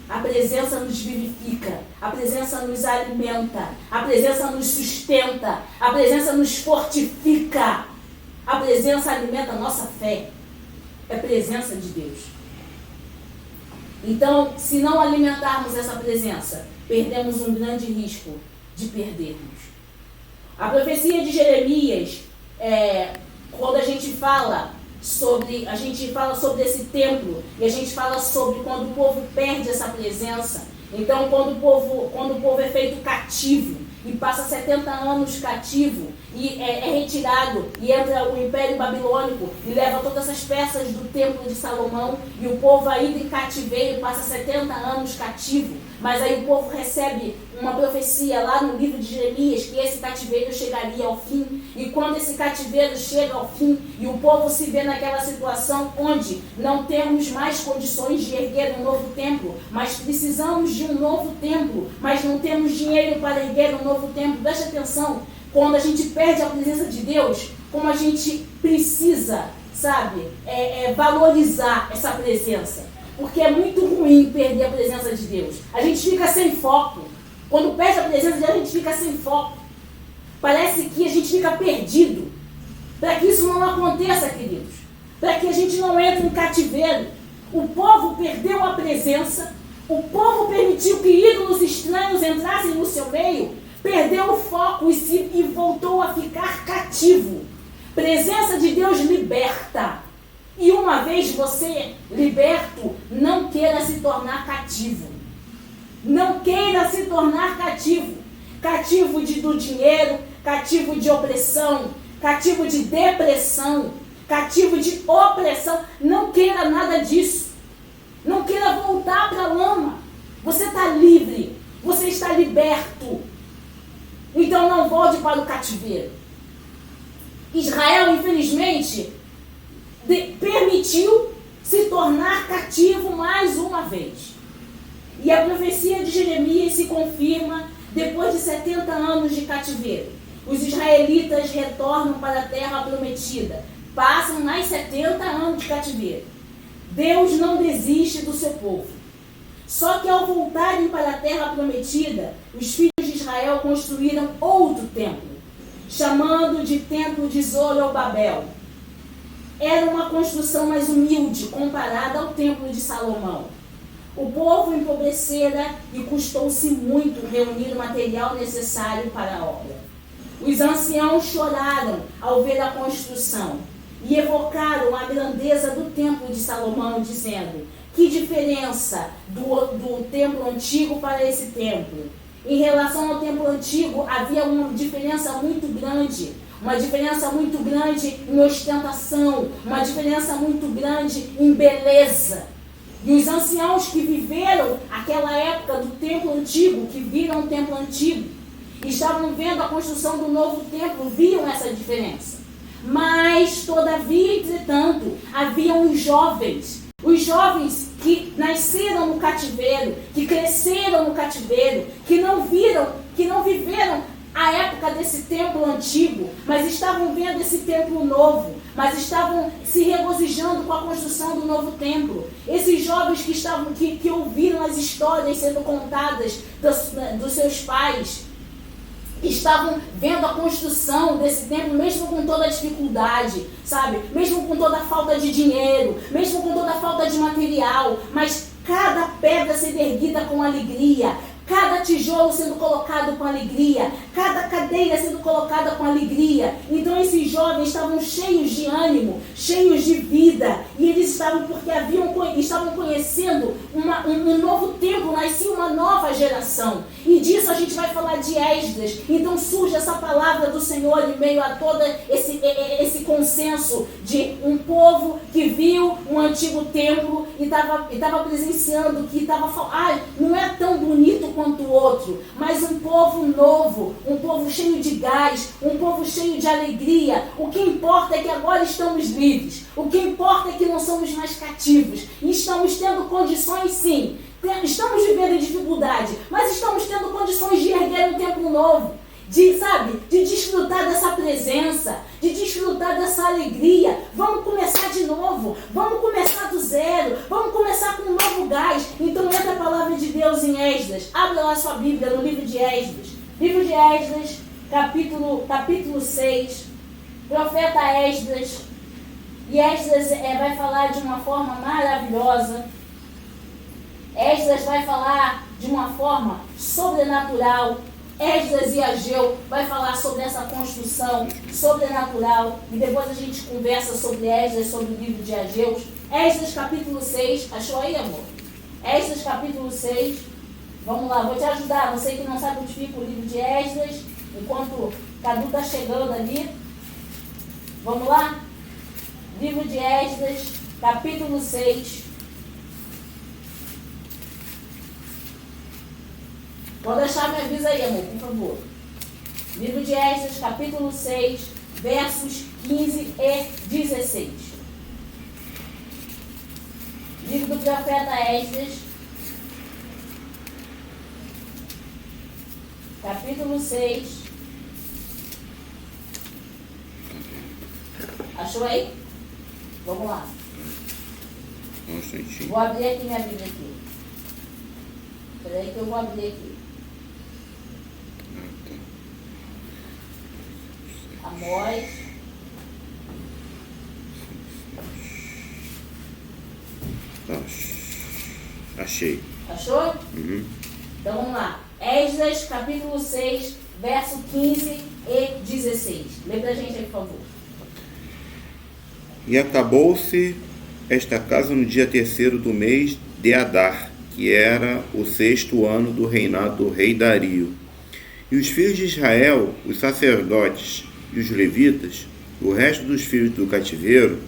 A presença nos vivifica, a presença nos alimenta, a presença nos sustenta, a presença nos fortifica. A presença alimenta a nossa fé. É presença de Deus. Então, se não alimentarmos essa presença, perdemos um grande risco de perdermos. A profecia de Jeremias, quando a gente fala sobre esse templo, e a gente fala sobre quando o povo perde essa presença. Então, quando o povo é feito cativo e passa 70 anos cativo e é retirado e entra o Império Babilônico e leva todas essas peças do Templo de Salomão, e o povo ainda em cativeiro passa 70 anos cativo, mas aí o povo recebe uma profecia lá no livro de Jeremias que esse cativeiro chegaria ao fim. E quando esse cativeiro chega ao fim e o povo se vê naquela situação onde não temos mais condições de erguer um novo templo, mas precisamos de um novo templo, mas não temos dinheiro para erguer um novo templo. Preste atenção, quando a gente perde a presença de Deus, como a gente precisa, sabe, valorizar essa presença. Porque é muito ruim perder a presença de Deus. A gente fica sem foco. Quando perde a presença de Deus, a gente fica sem foco. Parece que a gente fica perdido. Para que isso não aconteça, queridos. Para que a gente não entre em cativeiro. O povo perdeu a presença. O povo permitiu que ídolos estranhos entrassem no seu meio. Perdeu o foco e voltou a ficar cativo. Presença de Deus liberta. E uma vez você liberto, não queira se tornar cativo. Não queira se tornar cativo. Cativo do dinheiro, cativo de opressão, cativo de depressão, cativo de opressão. Não queira nada disso. Não queira voltar para a lama. Você está livre. Você está liberto. Então não volte para o cativeiro. Israel, infelizmente, permitiu se tornar cativo mais uma vez. E a profecia de Jeremias se confirma depois de 70 anos de cativeiro. Os israelitas retornam para a terra prometida. Passam mais 70 anos de cativeiro. Deus não desiste do seu povo. Só que ao voltarem para a terra prometida, os filhos de Israel construíram outro templo, chamando de Templo de Zorobabel. Era uma construção mais humilde comparada ao Templo de Salomão. O povo empobrecera e custou-se muito reunir o material necessário para a obra. Os anciãos choraram ao ver a construção e evocaram a grandeza do Templo de Salomão, dizendo: que diferença do templo antigo para esse templo? Em relação ao templo antigo, havia uma diferença muito grande. Uma diferença muito grande em ostentação, uma diferença muito grande em beleza. E os anciãos que viveram aquela época do templo antigo, que viram o templo antigo, e estavam vendo a construção do novo templo, viam essa diferença. Mas, todavia, entretanto, havia uns jovens Os jovens que nasceram no cativeiro, que cresceram no cativeiro, que não viveram a época desse templo antigo, mas estavam vendo esse templo novo, mas estavam se regozijando com a construção do novo templo. Esses jovens que ouviram as histórias sendo contadas dos seus pais, estavam vendo a construção desse templo, mesmo com toda a dificuldade, sabe? Mesmo com toda a falta de dinheiro, mesmo com toda a falta de material, mas cada pedra sendo erguida com alegria, cada tijolo sendo colocado com alegria, cada cadeira sendo colocada com alegria. Então esses jovens estavam cheios de ânimo, cheios de vida, e eles estavam porque estavam conhecendo um novo tempo, nascia uma nova geração. E disso a gente vai falar de Esdras. Então surge essa palavra do Senhor em meio a todo esse consenso de um povo que viu um antigo templo e estava presenciando que não é tão bonito quanto o outro, mas um povo novo, um povo cheio de gás, um povo cheio de alegria. O que importa é que agora estamos livres, o que importa é que não somos mais cativos, e estamos tendo condições, sim, estamos vivendo em dificuldade, mas estamos tendo condições de erguer um templo novo, de desfrutar dessa presença, de desfrutar dessa alegria. Vamos começar de novo, vamos começar do zero, vamos começar com um novo gás. Então entra a palavra de Deus em Esdras. Abre lá sua Bíblia no livro de Esdras. Livro de Esdras, capítulo 6, profeta Esdras. E Esdras vai falar de uma forma maravilhosa. Esdras vai falar de uma forma sobrenatural. Esdras e Ageu vai falar sobre essa construção sobrenatural. E depois a gente conversa sobre Esdras, sobre o livro de Ageu. Esdras capítulo 6. Achou aí, amor? Esdras capítulo 6. Vamos lá, vou te ajudar. Você que não sabe onde fica o livro de Esdras, enquanto Cadu está chegando ali. Vamos lá? Livro de Esdras, capítulo 6. Quando achar, me avisa aí, amor, por favor. Livro de Esdras, capítulo 6, versos 15 e 16. Livro do profeta Esdras, capítulo 6. Achou aí? Vamos lá. Um instantinho. Vou abrir aqui minha Bíblia aqui. Espera aí que eu vou abrir aqui. Amós. Achei. Achou? Uhum. Então vamos lá. Esdras, capítulo 6, verso 15 e 16. Lê pra gente aí, por favor. E acabou-se esta casa no dia 3º do mês de Adar, que era o 6º ano do reinado do rei Dario. E os filhos de Israel, os sacerdotes e os levitas, o resto dos filhos do cativeiro,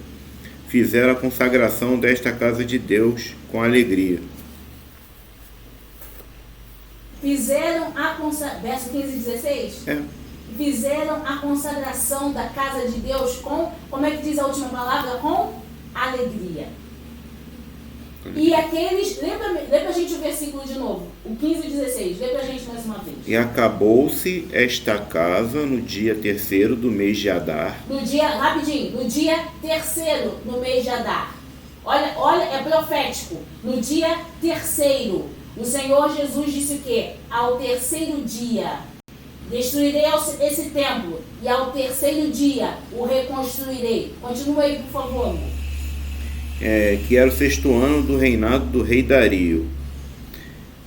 fizeram a consagração desta casa de Deus com alegria. Fizeram a consagração, verso 15 e 16? Fizeram a consagração da casa de Deus com, como é que diz a última palavra? Com alegria. E aqueles, lê pra gente o versículo de novo, o 15 e 16, lê pra gente mais uma vez. E acabou-se esta casa no dia 3º do mês de Adar. No dia 3º no mês de Adar. Olha, é profético. No dia 3º, o Senhor Jesus disse o quê? Ao 3º dia, destruirei esse templo, e ao 3º dia o reconstruirei. Continua aí, por favor, amor. Que era o 6º ano do reinado do rei Dario.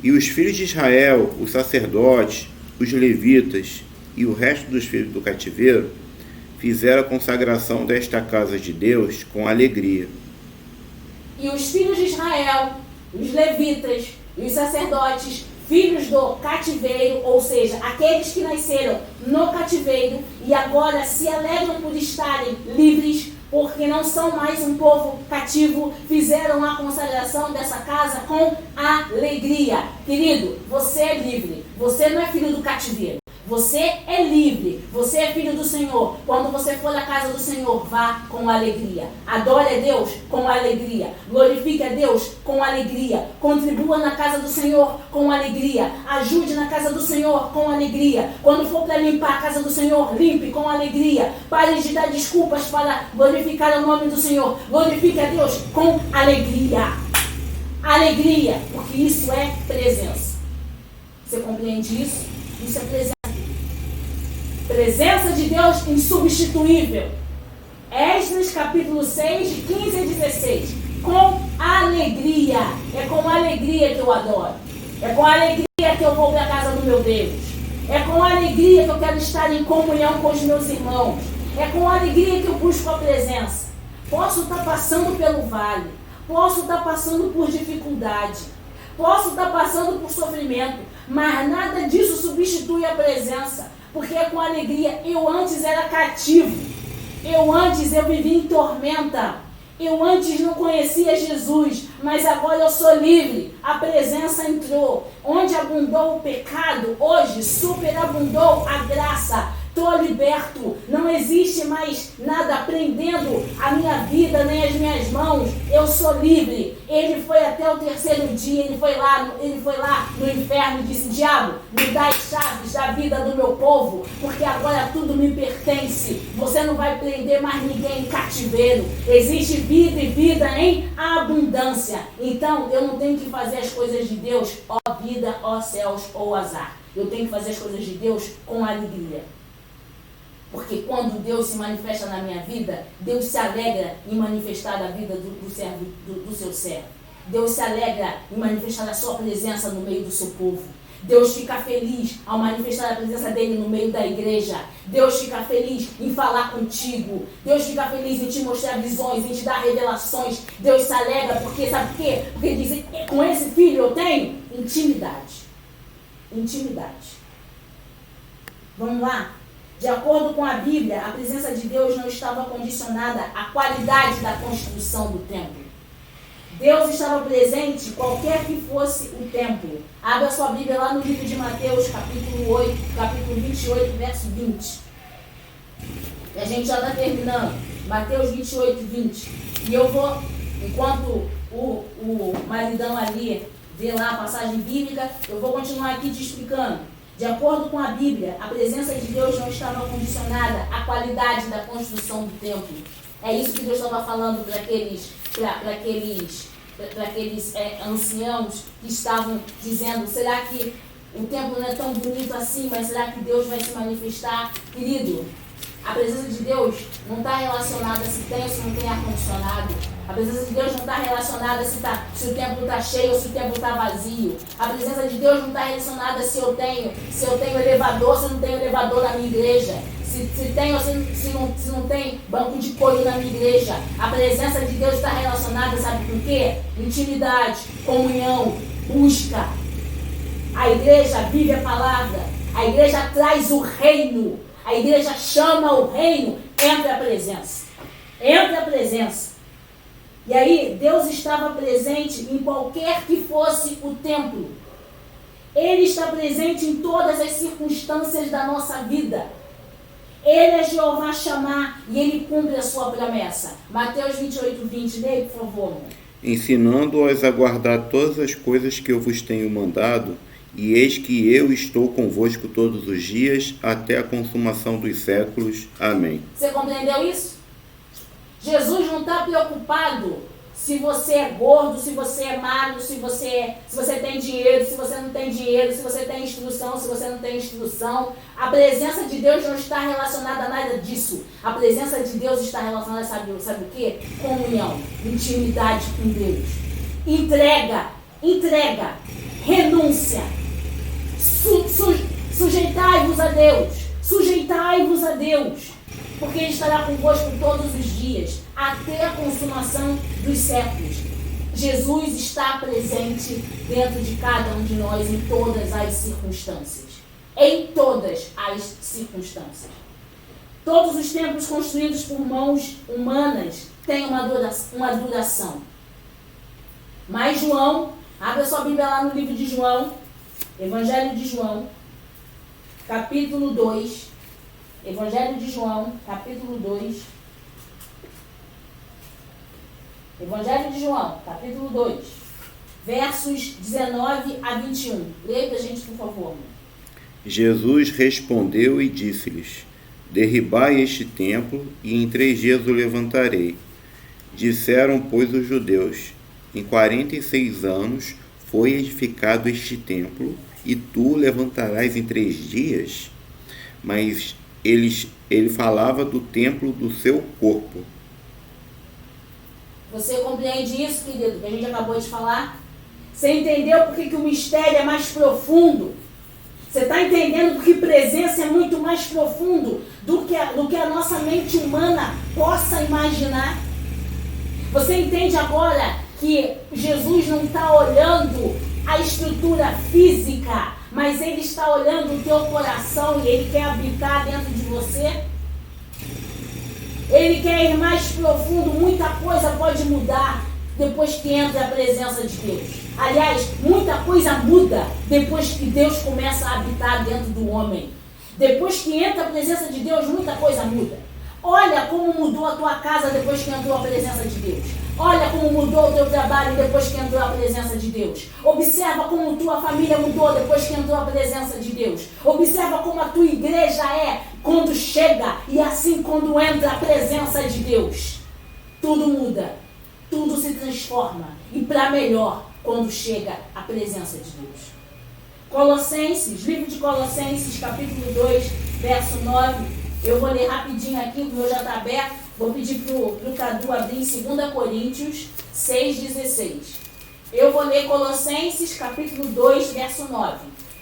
E os filhos de Israel, os sacerdotes, os levitas e o resto dos filhos do cativeiro, fizeram a consagração desta casa de Deus com alegria. E os filhos de Israel, os levitas e os sacerdotes, filhos do cativeiro, ou seja, aqueles que nasceram no cativeiro e agora se alegram por estarem livres, porque não são mais um povo cativo, fizeram a consagração dessa casa com alegria. Querido, você é livre, você não é filho do cativeiro. Você é livre, você é filho do Senhor. Quando você for à casa do Senhor, vá com alegria. Adore a Deus com alegria. Glorifique a Deus com alegria. Contribua na casa do Senhor com alegria. Ajude na casa do Senhor com alegria. Quando for para limpar a casa do Senhor, limpe com alegria. Pare de dar desculpas para glorificar o nome do Senhor. Glorifique a Deus com alegria. Alegria, porque isso é presença. Você compreende isso? Isso é presença. Presença de Deus insubstituível. Esdras capítulo 6, de 15 a 16. Com alegria. É com alegria que eu adoro. É com alegria que eu vou para a casa do meu Deus. É com alegria que eu quero estar em comunhão com os meus irmãos. É com alegria que eu busco a presença. Posso estar passando pelo vale. Posso estar passando por dificuldade. Posso estar passando por sofrimento. Mas nada disso substitui a presença. Porque é com alegria. Eu antes era cativo. Eu antes vivia em tormenta. Eu antes não conhecia Jesus. Mas agora eu sou livre. A presença entrou. Onde abundou o pecado, hoje superabundou a graça. Estou liberto, não existe mais nada prendendo a minha vida, nem as minhas mãos. Eu sou livre. Ele foi até o terceiro dia, ele foi lá no inferno e disse: diabo, me dá as chaves da vida do meu povo, porque agora tudo me pertence. Você não vai prender mais ninguém em cativeiro. Existe vida e vida em abundância. Então eu não tenho que fazer as coisas de Deus, ó vida, ó céus, ou azar. Eu tenho que fazer as coisas de Deus com alegria. Porque quando Deus se manifesta na minha vida, Deus se alegra em manifestar a vida do seu servo. Deus se alegra em manifestar a sua presença no meio do seu povo. Deus fica feliz ao manifestar a presença dele no meio da igreja. Deus fica feliz em falar contigo. Deus fica feliz em te mostrar visões, em te dar revelações. Deus se alegra porque, sabe por quê? Porque ele diz: com esse filho eu tenho intimidade. Intimidade. Vamos lá? De acordo com a Bíblia, a presença de Deus não estava condicionada à qualidade da construção do templo. Deus estava presente qualquer que fosse o templo. Abra sua Bíblia lá no livro de Mateus, capítulo 28, verso 20. E a gente já está terminando. Mateus 28, 20. E eu vou, enquanto o maridão ali vê lá a passagem bíblica, eu vou continuar aqui te explicando. De acordo com a Bíblia, a presença de Deus não estava condicionada à qualidade da construção do templo. É isso que Deus estava falando para aqueles anciãos que estavam dizendo: será que o templo não é tão bonito assim, mas será que Deus vai se manifestar? Querido, a presença de Deus não está relacionada se tem ou se não tem ar-condicionado. A presença de Deus não está relacionada se o templo está cheio ou se o templo está vazio. A presença de Deus não está relacionada se eu tenho elevador, se não tenho elevador na minha igreja. Se tem ou se não tem banco de couro na minha igreja. A presença de Deus está relacionada, sabe por quê? Intimidade, comunhão, busca. A igreja vive a palavra. A igreja traz o reino. A igreja chama o reino. Entra a presença. Entra a presença. E aí, Deus estava presente em qualquer que fosse o templo. Ele está presente em todas as circunstâncias da nossa vida. Ele é Jeová Chamar e ele cumpre a sua promessa. Mateus 28, 20. Leia, por favor. Ensinando-os a guardar todas as coisas que eu vos tenho mandado, e eis que eu estou convosco todos os dias, até a consumação dos séculos. Amém. Você compreendeu isso? Jesus não está preocupado se você é gordo, se você é magro, se você tem dinheiro, se você não tem dinheiro, se você tem instrução, se você não tem instrução. A presença de Deus não está relacionada a nada disso. A presença de Deus está relacionada, sabe o quê? Comunhão, intimidade com Deus. Entrega, renúncia. Sujeitai-vos a Deus. Sujeitai-vos a Deus. Porque Ele estará convosco todos os dias, até a consumação dos séculos. Jesus está presente dentro de cada um de nós em todas as circunstâncias. Em todas as circunstâncias. Todos os templos construídos por mãos humanas têm uma duração. Mas João, abre a sua Bíblia lá no livro de João, Evangelho de João, capítulo 2. Evangelho de João, capítulo 2. Evangelho de João, capítulo 2, versos 19 a 21. Leia pra gente, por favor. Jesus respondeu e disse-lhes: derribai este templo, e em 3 dias o levantarei. Disseram, pois, os judeus: em 46 anos foi edificado este templo, e tu o levantarás em 3 dias? Mas ele falava do templo do seu corpo. Você compreende isso, querido, que a gente acabou de falar? Você entendeu por que o mistério é mais profundo? Você está entendendo porque presença é muito mais profundo do que a nossa mente humana possa imaginar? Você entende agora que Jesus não está olhando a estrutura física, mas Ele está olhando o teu coração e Ele quer habitar dentro de você? Ele quer ir mais profundo, muita coisa pode mudar depois que entra a presença de Deus. Aliás, muita coisa muda depois que Deus começa a habitar dentro do homem. Depois que entra a presença de Deus, muita coisa muda. Olha como mudou a tua casa depois que entrou a presença de Deus. Olha como mudou o teu trabalho depois que entrou a presença de Deus. Observa como tua família mudou depois que entrou a presença de Deus. Observa como a tua igreja é quando chega e assim quando entra a presença de Deus. Tudo muda, tudo se transforma e para melhor quando chega a presença de Deus. Colossenses, livro de Colossenses, capítulo 2, verso 9. Eu vou ler rapidinho aqui, o meu já está aberto. Vou pedir para o Cadu abrir em 2 Coríntios 6,16. Eu vou ler Colossenses, capítulo 2, verso 9.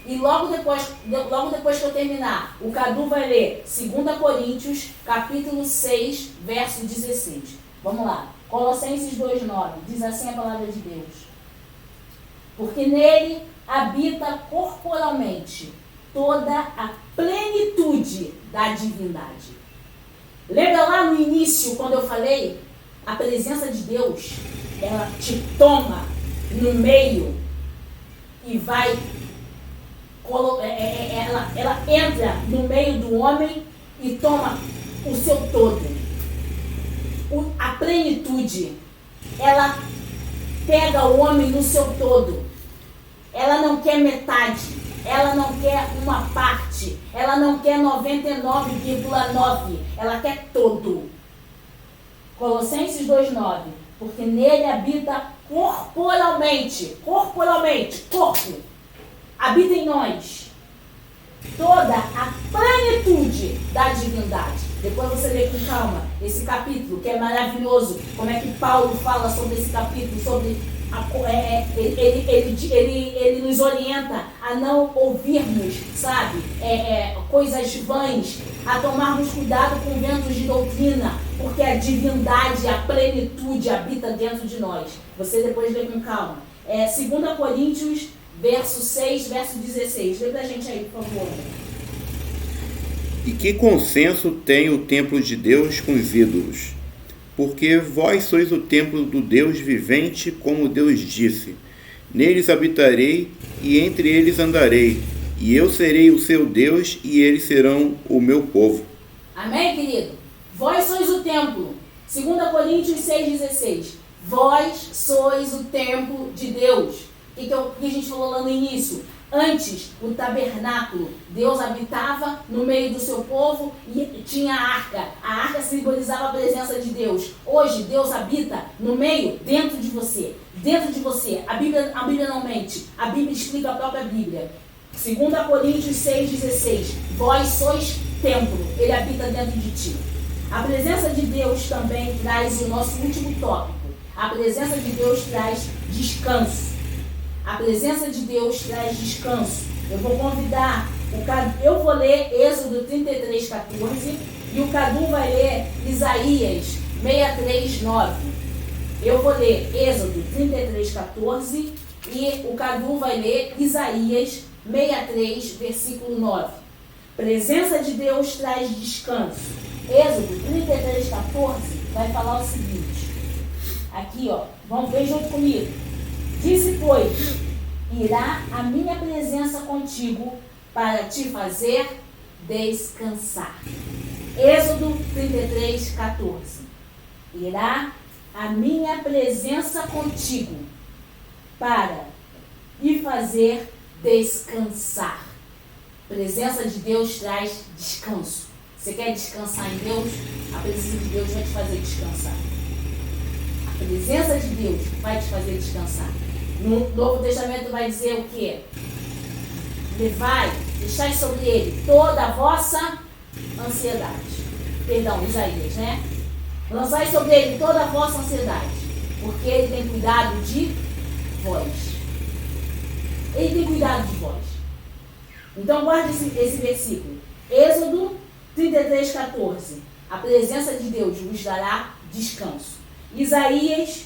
E logo depois que eu terminar, o Cadu vai ler 2 Coríntios, capítulo 6, verso 16. Vamos lá. Colossenses 2,9. Diz assim a palavra de Deus. Porque nele habita corporalmente toda a plenitude da divindade. Lembra lá no início, quando eu falei, a presença de Deus, ela te toma no meio e vai, ela entra no meio do homem e toma o seu todo. A plenitude, ela pega o homem no seu todo. Ela não quer metade, ela não quer uma parte, ela não quer 99,9, ela quer todo. Colossenses 2,9. Porque nele habita corporalmente, corpo, habita em nós toda a plenitude da divindade. Depois você lê com calma esse capítulo, que é maravilhoso. Como é que Paulo fala sobre esse capítulo, sobre ele nos orienta a não ouvirmos, sabe, coisas vãs, a tomarmos cuidado com ventos de doutrina, porque a divindade, a plenitude habita dentro de nós. Você depois lê com calma. 2 Coríntios, verso 6, verso 16. Lê pra gente aí, por favor. E que consenso tem o templo de Deus com os ídolos? Porque vós sois o templo do Deus vivente, como Deus disse. Neles habitarei e entre eles andarei, e eu serei o seu Deus e eles serão o meu povo. Amém, querido? Vós sois o templo. 2 Coríntios 6,16. Vós sois o templo de Deus. O que a gente falou lá no início? Antes, o tabernáculo, Deus habitava no meio do seu povo e tinha a arca. A arca simbolizava a presença de Deus. Hoje, Deus habita no meio, dentro de você. Dentro de você. A Bíblia não mente. A Bíblia explica a própria Bíblia. 2 Coríntios 6,16. Vós sois templo. Ele habita dentro de ti. A presença de Deus também traz o nosso último tópico. A presença de Deus traz descanso. A presença de Deus traz descanso. Eu vou convidar eu vou ler Êxodo 33:14 e o Cadu vai ler Isaías 63:9. Eu vou ler Êxodo 33:14 e o Cadu vai ler Isaías 63, versículo 9. Presença de Deus traz descanso. Êxodo 33:14 vai falar o seguinte. Aqui, ó, vamos ver junto comigo. Disse, pois, irá a minha presença contigo para te fazer descansar. Êxodo 33, 14. Irá a minha presença contigo para te fazer descansar. A presença de Deus traz descanso. Você quer descansar em Deus? A presença de Deus vai te fazer descansar. A presença de Deus vai te fazer descansar. No Novo Testamento vai dizer o quê? Levai, deixai sobre ele toda a vossa ansiedade. Perdão, Isaías, né? Lançai sobre ele toda a vossa ansiedade, porque ele tem cuidado de vós. Ele tem cuidado de vós. Então guarde esse versículo. Êxodo 33, 14. A presença de Deus vos dará descanso. Isaías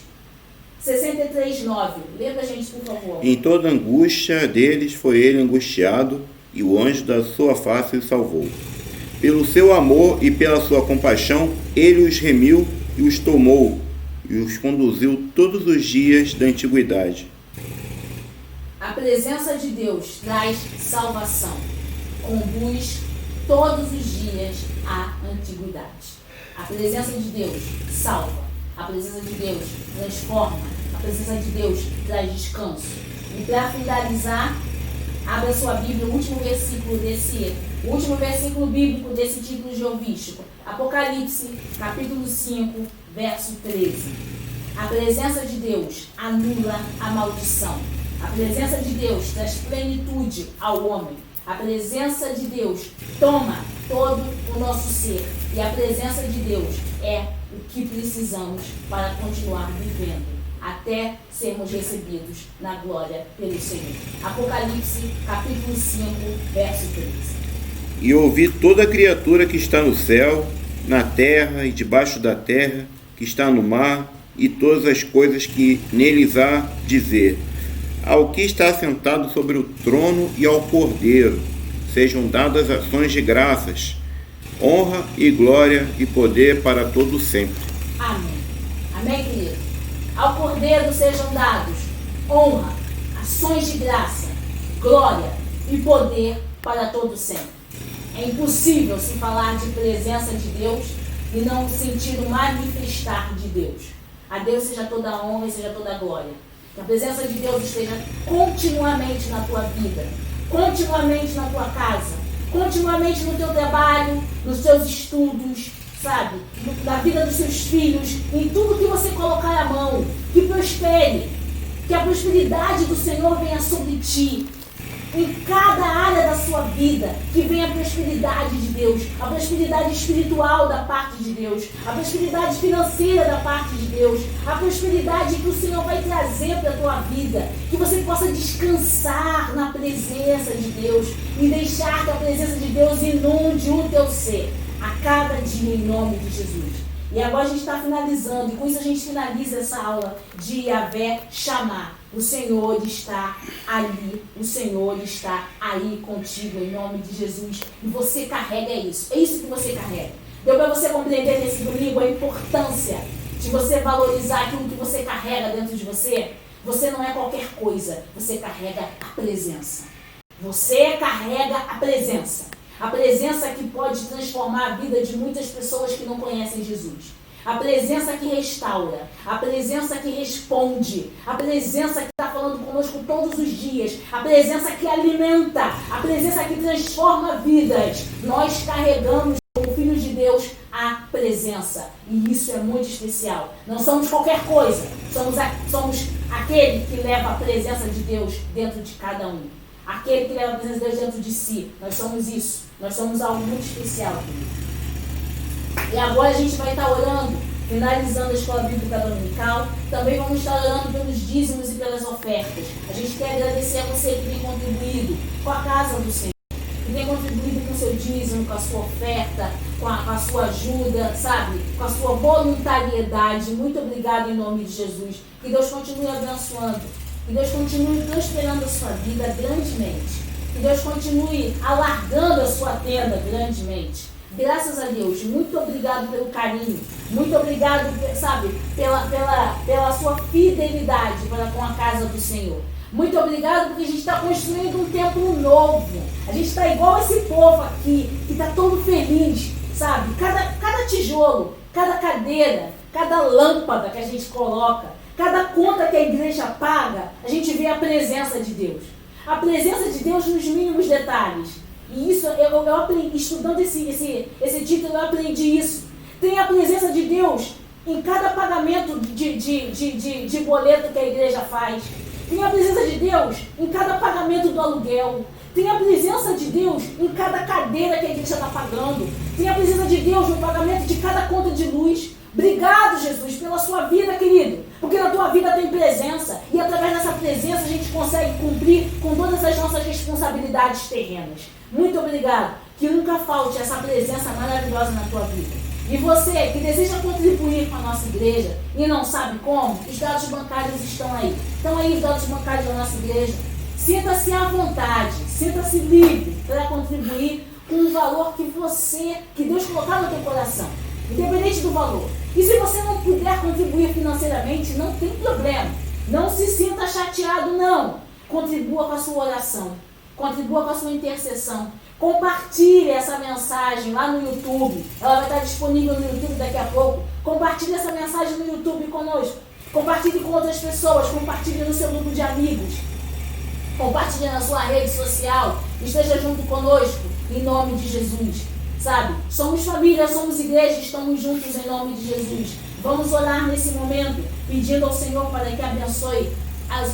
63, 9. Lê pra gente, por favor. Em toda angústia deles foi ele angustiado, e o anjo da sua face o salvou. Pelo seu amor e pela sua compaixão, ele os remiu e os tomou, e os conduziu todos os dias da antiguidade. A presença de Deus traz salvação, conduz todos os dias à antiguidade. A presença de Deus salva, a presença de Deus transforma, a presença de Deus traz descanso. E para finalizar, abra sua Bíblia, o último versículo bíblico desse título geovístico. Apocalipse, capítulo 5, verso 13. A presença de Deus anula a maldição. A presença de Deus traz plenitude ao homem. A presença de Deus toma todo o nosso ser. E a presença de Deus é o que precisamos para continuar vivendo, até sermos recebidos na glória pelo Senhor. Apocalipse, capítulo 5, verso 13. E ouvi toda criatura que está no céu, na terra e debaixo da terra, que está no mar, e todas as coisas que neles há, dizer: ao que está assentado sobre o trono e ao Cordeiro sejam dadas ações de graças, honra e glória e poder para todo sempre. Amém. Amém, querido? Ao Cordeiro sejam dados honra, ações de graça, glória e poder para todo sempre. É impossível se falar de presença de Deus e não sentir o manifestar de Deus. A Deus seja toda a honra e seja toda a glória. Que a presença de Deus esteja continuamente na tua vida, continuamente na tua casa, continuamente no teu trabalho, nos teus estudos, sabe? Na vida dos seus filhos, em tudo que você colocar a mão, que prospere, que a prosperidade do Senhor venha sobre ti. Em cada área da sua vida, que venha a prosperidade de Deus, a prosperidade espiritual da parte de Deus, a prosperidade financeira da parte de Deus, a prosperidade que o Senhor vai trazer para a tua vida, que você possa descansar na presença de Deus e deixar que a presença de Deus inunde o teu ser a cada dia em nome de Jesus. E agora a gente está finalizando, e com isso a gente finaliza essa aula de Yahvé chamar. O Senhor está ali, o Senhor está aí contigo em nome de Jesus. E você carrega isso, é isso que você carrega. Deu para você compreender nesse domingo a importância de você valorizar aquilo que você carrega dentro de você? Você não é qualquer coisa, você carrega a presença. Você carrega a presença. A presença que pode transformar a vida de muitas pessoas que não conhecem Jesus. A presença que restaura, a presença que responde, a presença que está falando conosco todos os dias, a presença que alimenta, a presença que transforma vidas. Nós carregamos, como filhos de Deus, a presença. E isso é muito especial. Não somos qualquer coisa, somos aquele que leva a presença de Deus dentro de cada um. Aquele que leva a presença de Deus dentro de si. Nós somos isso. Nós somos algo muito especial, querido. E agora a gente vai estar orando, finalizando a Escola Bíblica Dominical. Também vamos estar orando pelos dízimos e pelas ofertas. A gente quer agradecer a você que tem contribuído com a casa do Senhor, que tem contribuído com o seu dízimo, com a sua oferta, com a sua ajuda, sabe? Com a sua voluntariedade. Muito obrigado em nome de Jesus. Que Deus continue abençoando. Que Deus continue prosperando a sua vida grandemente. Que Deus continue alargando a sua tenda grandemente. Graças a Deus, muito obrigado pelo carinho, muito obrigado, sabe, pela sua fidelidade para com a casa do Senhor. Muito obrigado porque a gente está construindo um templo novo. A gente está igual esse povo aqui, que está todo feliz, sabe? Cada tijolo, cada cadeira, cada lâmpada que a gente coloca, cada conta que a igreja paga, a gente vê a presença de Deus. A presença de Deus nos mínimos detalhes. E isso, eu aprendi, estudando esse título, eu aprendi isso. Tem a presença de Deus em cada pagamento de boleto que a igreja faz. Tem a presença de Deus em cada pagamento do aluguel. Tem a presença de Deus em cada cadeira que a igreja está pagando. Tem a presença de Deus no pagamento de cada conta de luz. Obrigado, Jesus, pela sua vida, querido. Porque na tua vida tem presença. E através dessa presença a gente consegue cumprir com todas as nossas responsabilidades terrenas. Muito obrigado. Que nunca falte essa presença maravilhosa na tua vida. E você que deseja contribuir com a nossa igreja e não sabe como, os dados bancários estão aí. Estão aí os dados bancários da nossa igreja. Sinta-se à vontade, sinta-se livre para contribuir com o valor que Deus colocar no teu coração, independente do valor. E se você não puder contribuir financeiramente, não tem problema. Não se sinta chateado, não. Contribua com a sua oração, contribua com a sua intercessão. Compartilhe essa mensagem lá no YouTube. Ela vai estar disponível no YouTube daqui a pouco. Compartilhe essa mensagem no YouTube conosco. Compartilhe com outras pessoas. Compartilhe no seu grupo de amigos. Compartilhe na sua rede social. Esteja junto conosco em nome de Jesus. Sabe? Somos família, somos igreja, estamos juntos em nome de Jesus. Vamos orar nesse momento, pedindo ao Senhor para que abençoe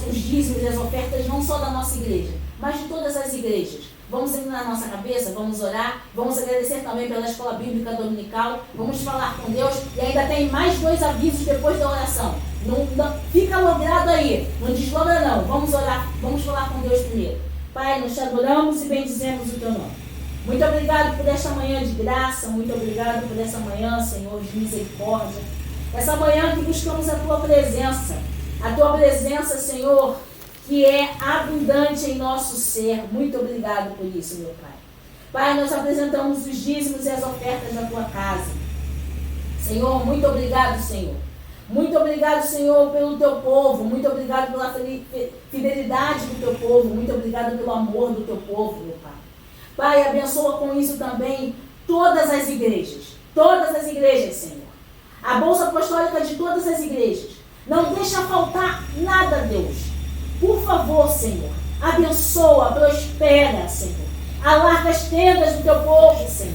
os dízimos e as ofertas, não só da nossa igreja, mas de todas as igrejas. Vamos inclinar a nossa cabeça, vamos orar, vamos agradecer também pela Escola Bíblica Dominical, vamos falar com Deus e ainda tem mais 2 avisos depois da oração. Não fica logrado aí, não deslogra não, vamos orar, vamos falar com Deus primeiro. Pai, nós te adoramos e bendizemos o teu nome. Muito obrigado por esta manhã de graça, muito obrigado por essa manhã, Senhor, de misericórdia. Essa manhã que buscamos a tua presença, Senhor, que é abundante em nosso ser. Muito obrigado por isso, meu Pai. Pai, nós apresentamos os dízimos e as ofertas da tua casa. Senhor, muito obrigado, Senhor. Muito obrigado, Senhor, pelo teu povo. Muito obrigado pela fidelidade do teu povo. Muito obrigado pelo amor do teu povo, meu Pai. Pai, abençoa com isso também todas as igrejas. Todas as igrejas, Senhor. A bolsa apostólica de todas as igrejas. Não deixa faltar nada, Deus. Por favor, Senhor, abençoa, prospera, Senhor. Alarga as tendas do teu povo, Senhor,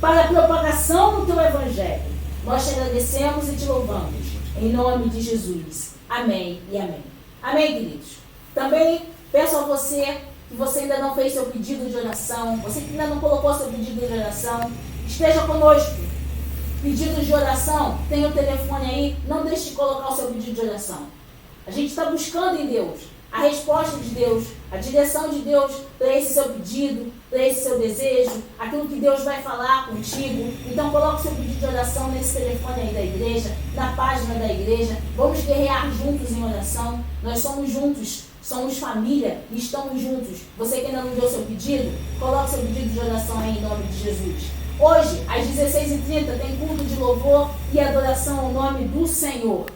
para a propagação do teu evangelho. Nós te agradecemos e te louvamos. Em nome de Jesus. Amém e amém. Amém, queridos. Também peço a você que você ainda não fez seu pedido de oração, você que ainda não colocou seu pedido de oração, esteja conosco. Pedidos de oração, tem o telefone aí, não deixe de colocar o seu pedido de oração. A gente está buscando em Deus a resposta de Deus, a direção de Deus para esse seu pedido, para esse seu desejo, aquilo que Deus vai falar contigo. Então coloque o seu pedido de oração nesse telefone aí da igreja, na página da igreja. Vamos guerrear juntos em oração. Nós somos juntos, somos família e estamos juntos. Você que ainda não deu seu pedido, coloque seu pedido de oração aí em nome de Jesus. Hoje, às 16h30, tem culto de louvor e adoração ao nome do Senhor.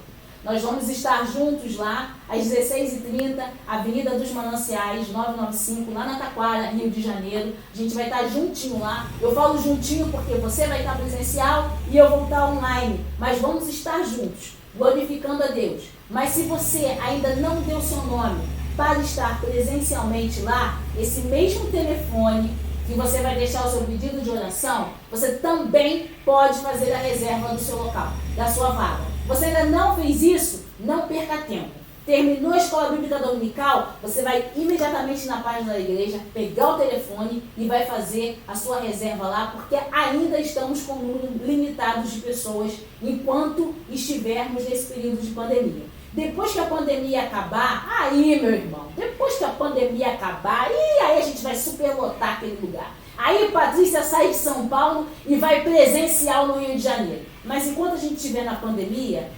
Nós vamos estar juntos lá, às 16h30, Avenida dos Mananciais, 995, lá na Taquara, Rio de Janeiro. A gente vai estar juntinho lá. Eu falo juntinho porque você vai estar presencial e eu vou estar online. Mas vamos estar juntos, glorificando a Deus. Mas se você ainda não deu seu nome para estar presencialmente lá, esse mesmo telefone que você vai deixar o seu pedido de oração, você também pode fazer a reserva do seu local, da sua vaga. Você ainda não fez isso? Não perca tempo. Terminou a Escola Bíblica Dominical, você vai imediatamente na página da igreja, pegar o telefone e vai fazer a sua reserva lá, porque ainda estamos com um número limitado de pessoas enquanto estivermos nesse período de pandemia. Depois que a pandemia acabar, aí, meu irmão, depois que a pandemia acabar, aí a gente vai superlotar aquele lugar. Aí Patrícia sai de São Paulo e vai presencial no Rio de Janeiro. Mas enquanto a gente estiver na pandemia,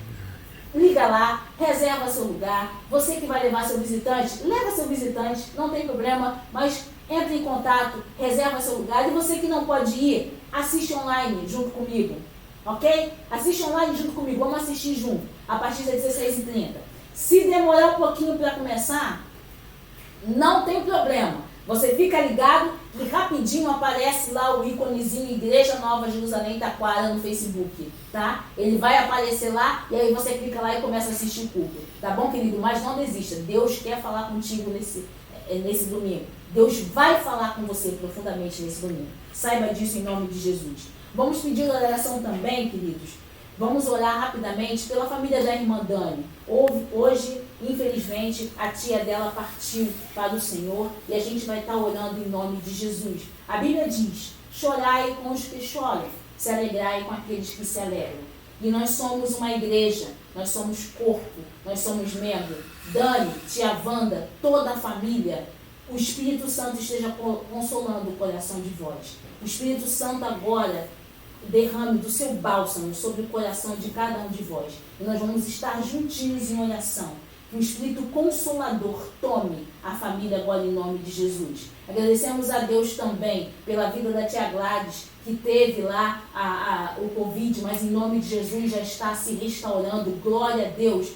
liga lá, reserva seu lugar. Você que vai levar seu visitante, leva seu visitante, não tem problema, mas entre em contato, reserva seu lugar. E você que não pode ir, assiste online junto comigo, ok? Assiste online junto comigo, vamos assistir junto, a partir das 16h30. Se demorar um pouquinho para começar, Não tem problema. Você fica ligado e rapidinho aparece lá o íconezinho Igreja Nova Jerusalém Taquara no Facebook, tá? Ele vai aparecer lá e aí você clica lá e começa a assistir o culto. Tá bom, querido? Mas não desista. Deus quer falar contigo nesse domingo. Deus vai falar com você profundamente nesse domingo. Saiba disso em nome de Jesus. Vamos pedir oração também, queridos. Vamos orar rapidamente pela família da irmã Dani. Hoje, infelizmente, a tia dela partiu para o Senhor e a gente vai estar orando em nome de Jesus. A Bíblia diz, chorai com os que choram, se alegrai com aqueles que se alegram. E nós somos uma igreja, nós somos corpo, nós somos membro. Dani, tia Wanda, toda a família, o Espírito Santo esteja consolando o coração de vós. O Espírito Santo agora derrame do seu bálsamo sobre o coração de cada um de vós. E nós vamos estar juntinhos em oração. Que o Espírito Consolador tome a família agora em nome de Jesus. Agradecemos a Deus também pela vida da tia Gladys, que teve lá o Covid, mas em nome de Jesus já está se restaurando. Glória a Deus.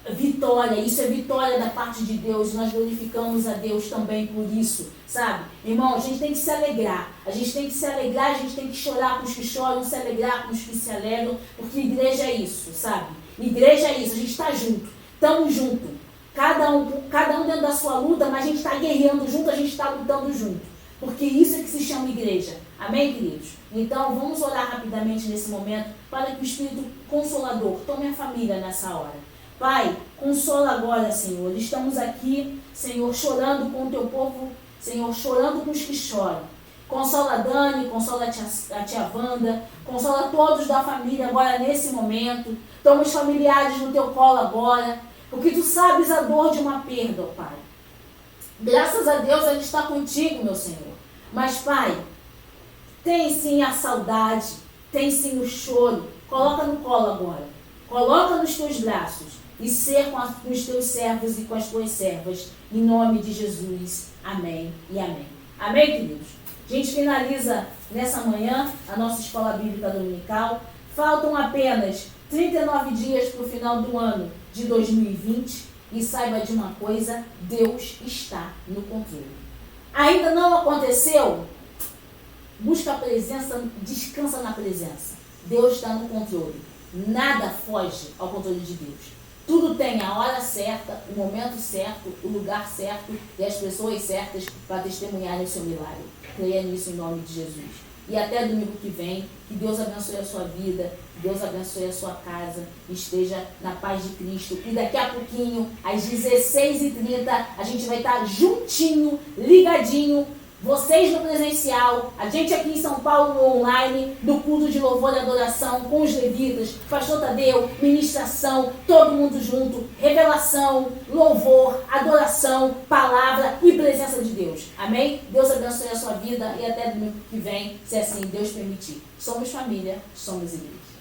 Vitória, isso é vitória da parte de Deus. Nós glorificamos a Deus também por isso, sabe? Irmão, a gente tem que se alegrar. A gente tem que se alegrar, a gente tem que chorar com os que choram, se alegrar com os que se alegram, porque igreja é isso, sabe? Igreja é isso, a gente está junto, estamos juntos. Cada um dentro da sua luta, mas a gente está guerreando junto, a gente está lutando junto. Porque isso é que se chama igreja. Amém, queridos? Então, vamos orar rapidamente nesse momento para que o Espírito Consolador tome a família nessa hora. Pai, consola agora, Senhor. Estamos aqui, Senhor, chorando com o teu povo, Senhor, chorando com os que choram. Consola a Dani, consola a tia Wanda, consola todos da família agora nesse momento. Toma os familiares no teu colo agora, porque tu sabes a dor de uma perda, ó Pai. Graças a Deus Ele está contigo, meu Senhor. Mas, Pai, tem sim a saudade, tem sim o choro. Coloca no colo agora. Coloca nos teus braços. E ser com os teus servos e com as tuas servas. Em nome de Jesus. Amém e amém. Amém, queridos? A gente finaliza nessa manhã a nossa escola bíblica dominical. Faltam apenas 39 dias para o final do ano de 2020. E saiba de uma coisa, Deus está no controle. Ainda não aconteceu? Busca a presença, descansa na presença. Deus está no controle. Nada foge ao controle de Deus. Tudo tem a hora certa, o momento certo, o lugar certo e as pessoas certas para testemunharem o seu milagre. Creia nisso em nome de Jesus. E até domingo que vem, que Deus abençoe a sua vida, que Deus abençoe a sua casa, esteja na paz de Cristo. E daqui a pouquinho, às 16h30, a gente vai estar juntinho, ligadinho, vocês no presencial, a gente aqui em São Paulo no online, no culto de louvor e adoração com os levitas, pastor Tadeu, ministração, todo mundo junto, revelação, louvor, adoração, palavra e presença de Deus. Amém? Deus abençoe a sua vida e até domingo que vem, se assim Deus permitir. Somos família, somos igreja.